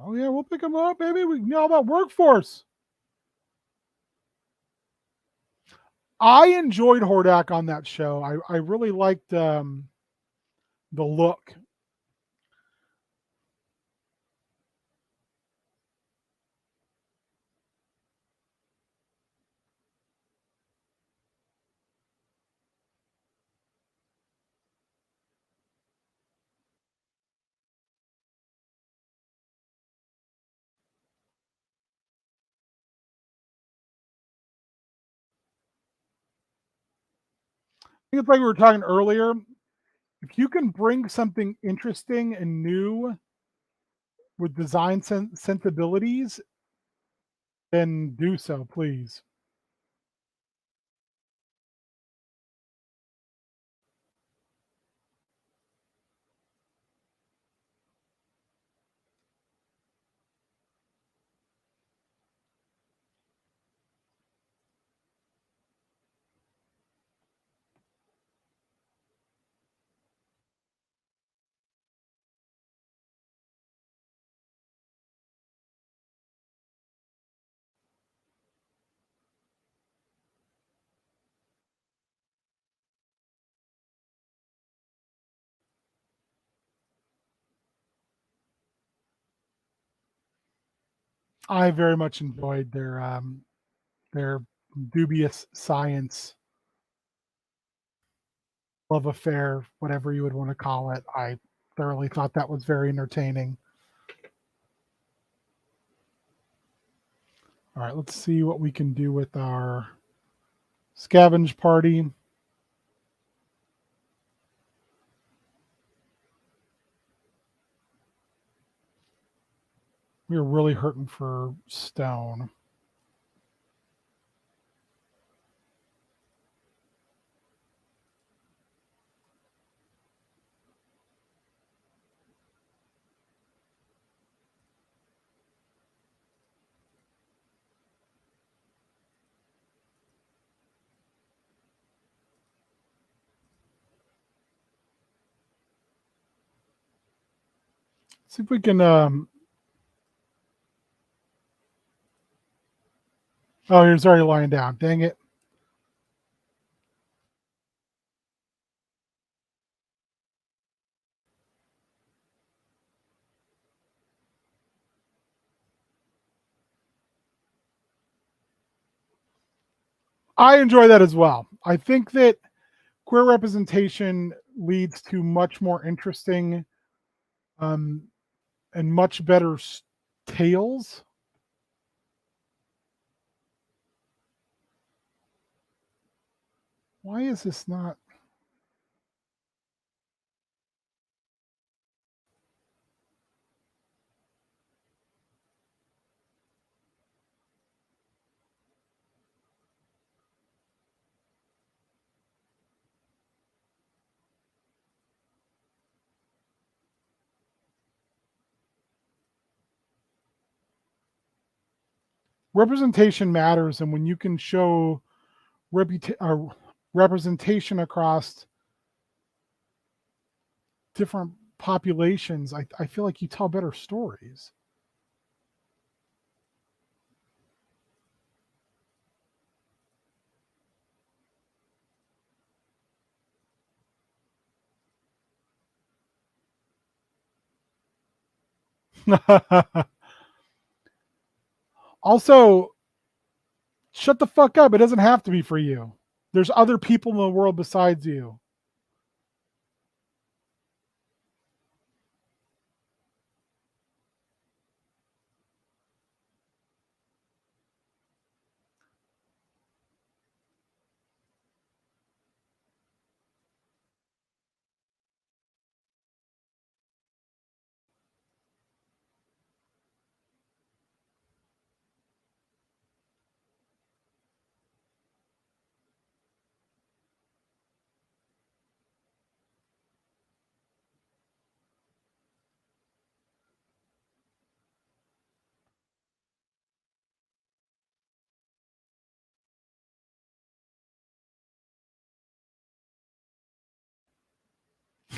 Oh yeah, we'll pick them up, baby. We know about workforce. I enjoyed Hordak on that show. I really liked the look. I think it's like we were talking earlier. If you can bring something interesting and new with design sensibilities, then do so, please. I very much enjoyed their dubious science love affair, whatever you would want to call it. I thoroughly thought that was very entertaining. All right, let's see what we can do with our scavenge party. We are really hurting for stone. See if we can. Oh, he's already lying down. Dang it. I enjoy that as well. I think that queer representation leads to much more interesting um, and much better tales. Why is this not? Representation matters, and when you can show representation across different populations, I feel like you tell better stories. Also, shut the fuck up. It doesn't have to be for you. There's other people in the world besides you.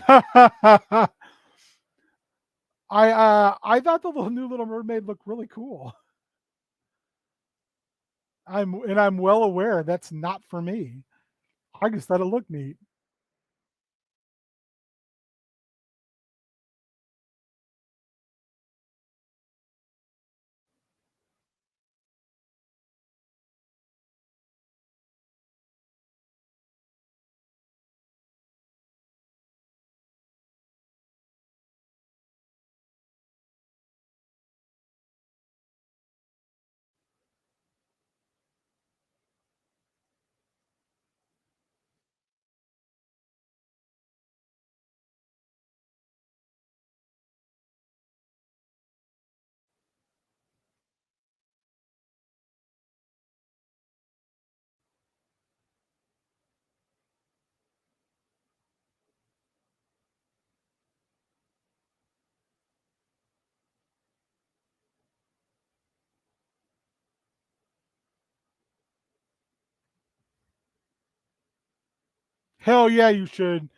I thought the little new Little Mermaid looked really cool. I'm well aware that's not for me. I just thought it looked neat. Hell yeah, you should.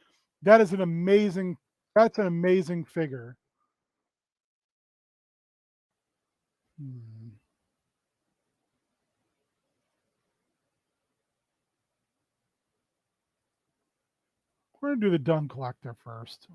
That is an amazing that's an amazing figure. Hmm. We're gonna do the Dung Collector first.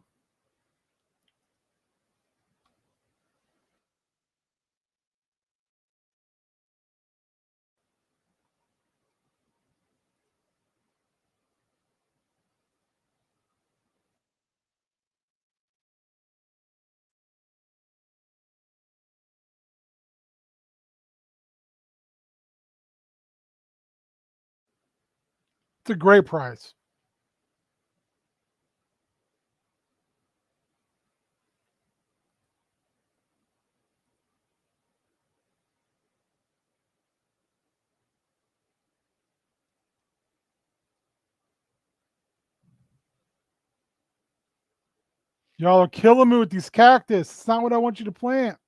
It's a great price. Y'all are killing me with these cactus. It's not what I want you to plant.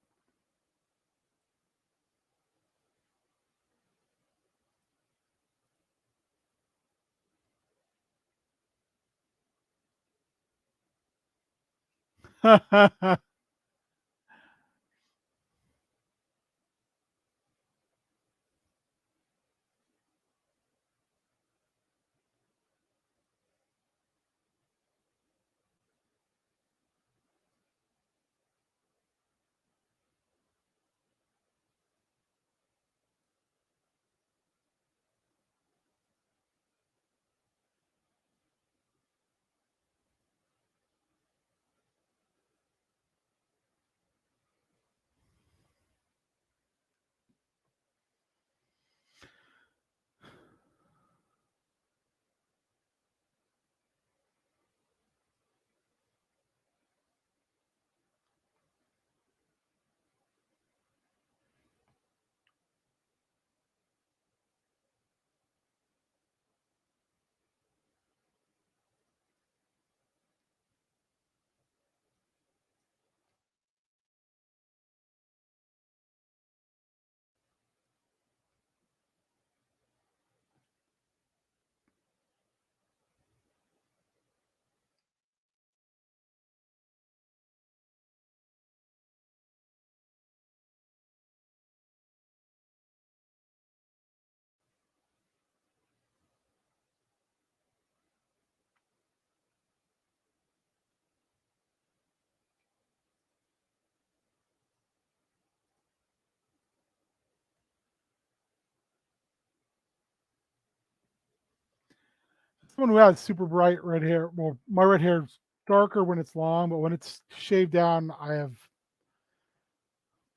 someone who has super bright red hair. Well, my red hair is darker when it's long, but when it's shaved down, I have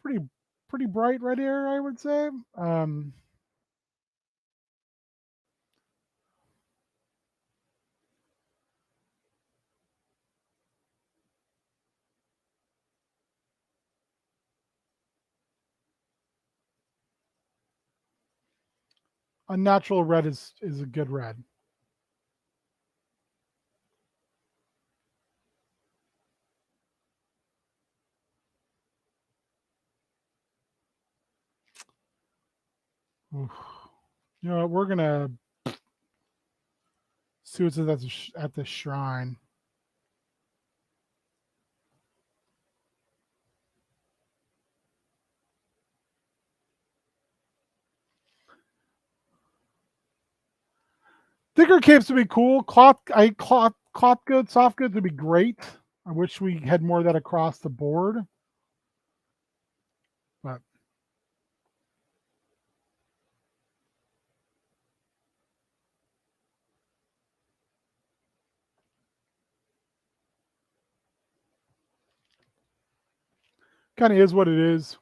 pretty pretty bright red hair, I would say. Um, Unnatural red is a good red. Oof. You know what? We're gonna see what's at at the shrine. Thicker capes would be cool. Cloth goods, soft goods would be great. I wish we had more of that across the board, but kind of is what it is.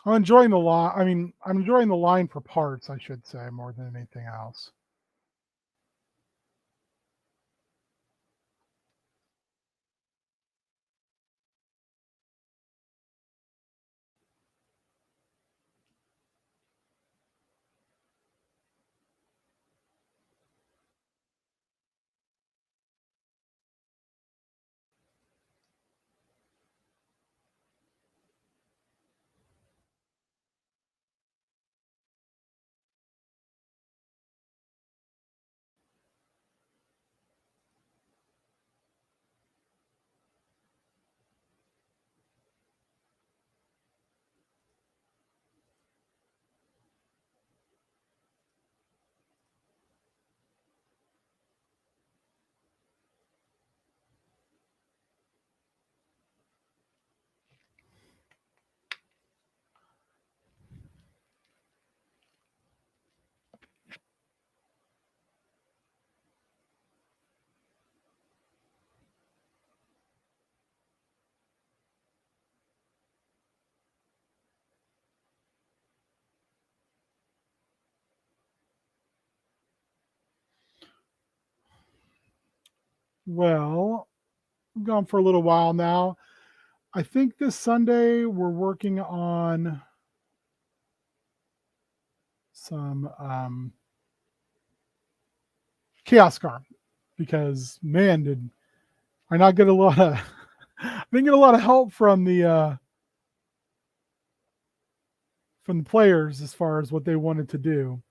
I'm enjoying the line. I mean, I'm enjoying the line for parts, I should say, more than anything else. Well, I'm gone for a little while now. I think this Sunday we're working on some chaos car because man, did I not get a lot of I didn't get a lot of help from the players as far as what they wanted to do.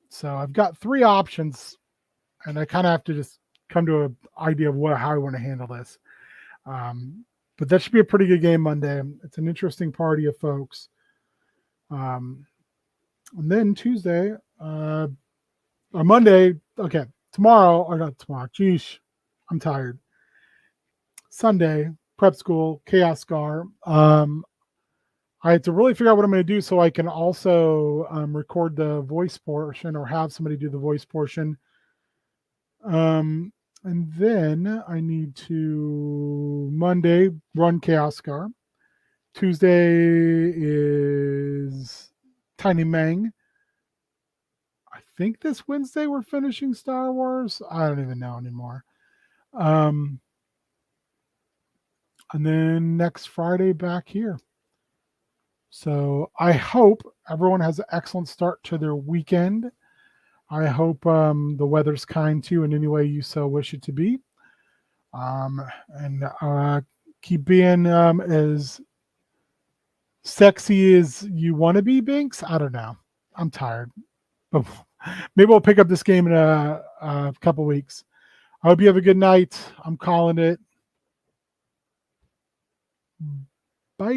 So I've got three options, and I kind of have to just come to an idea of how I want to handle this. Um, but that should be a pretty good game Monday. It's an interesting party of folks. Um, and then Tuesday, or Monday, okay, tomorrow, or not tomorrow, geez, I'm tired. Sunday, prep school, chaos scar. I had to really figure out what I'm going to do so I can also record the voice portion or have somebody do the voice portion. Um, and then I need to Monday run Chaos Scar. Tuesday is Tiny Mang. I think this Wednesday we're finishing Star Wars. I don't even know anymore. Um, and then next Friday back here. So I hope everyone has an excellent start to their weekend. I hope the weather's kind to you in any way you so wish it to be. And keep being as sexy as you want to be, Binks. I don't know. I'm tired, but maybe we'll pick up this game in a couple weeks. I hope you have a good night. I'm calling it. Bye.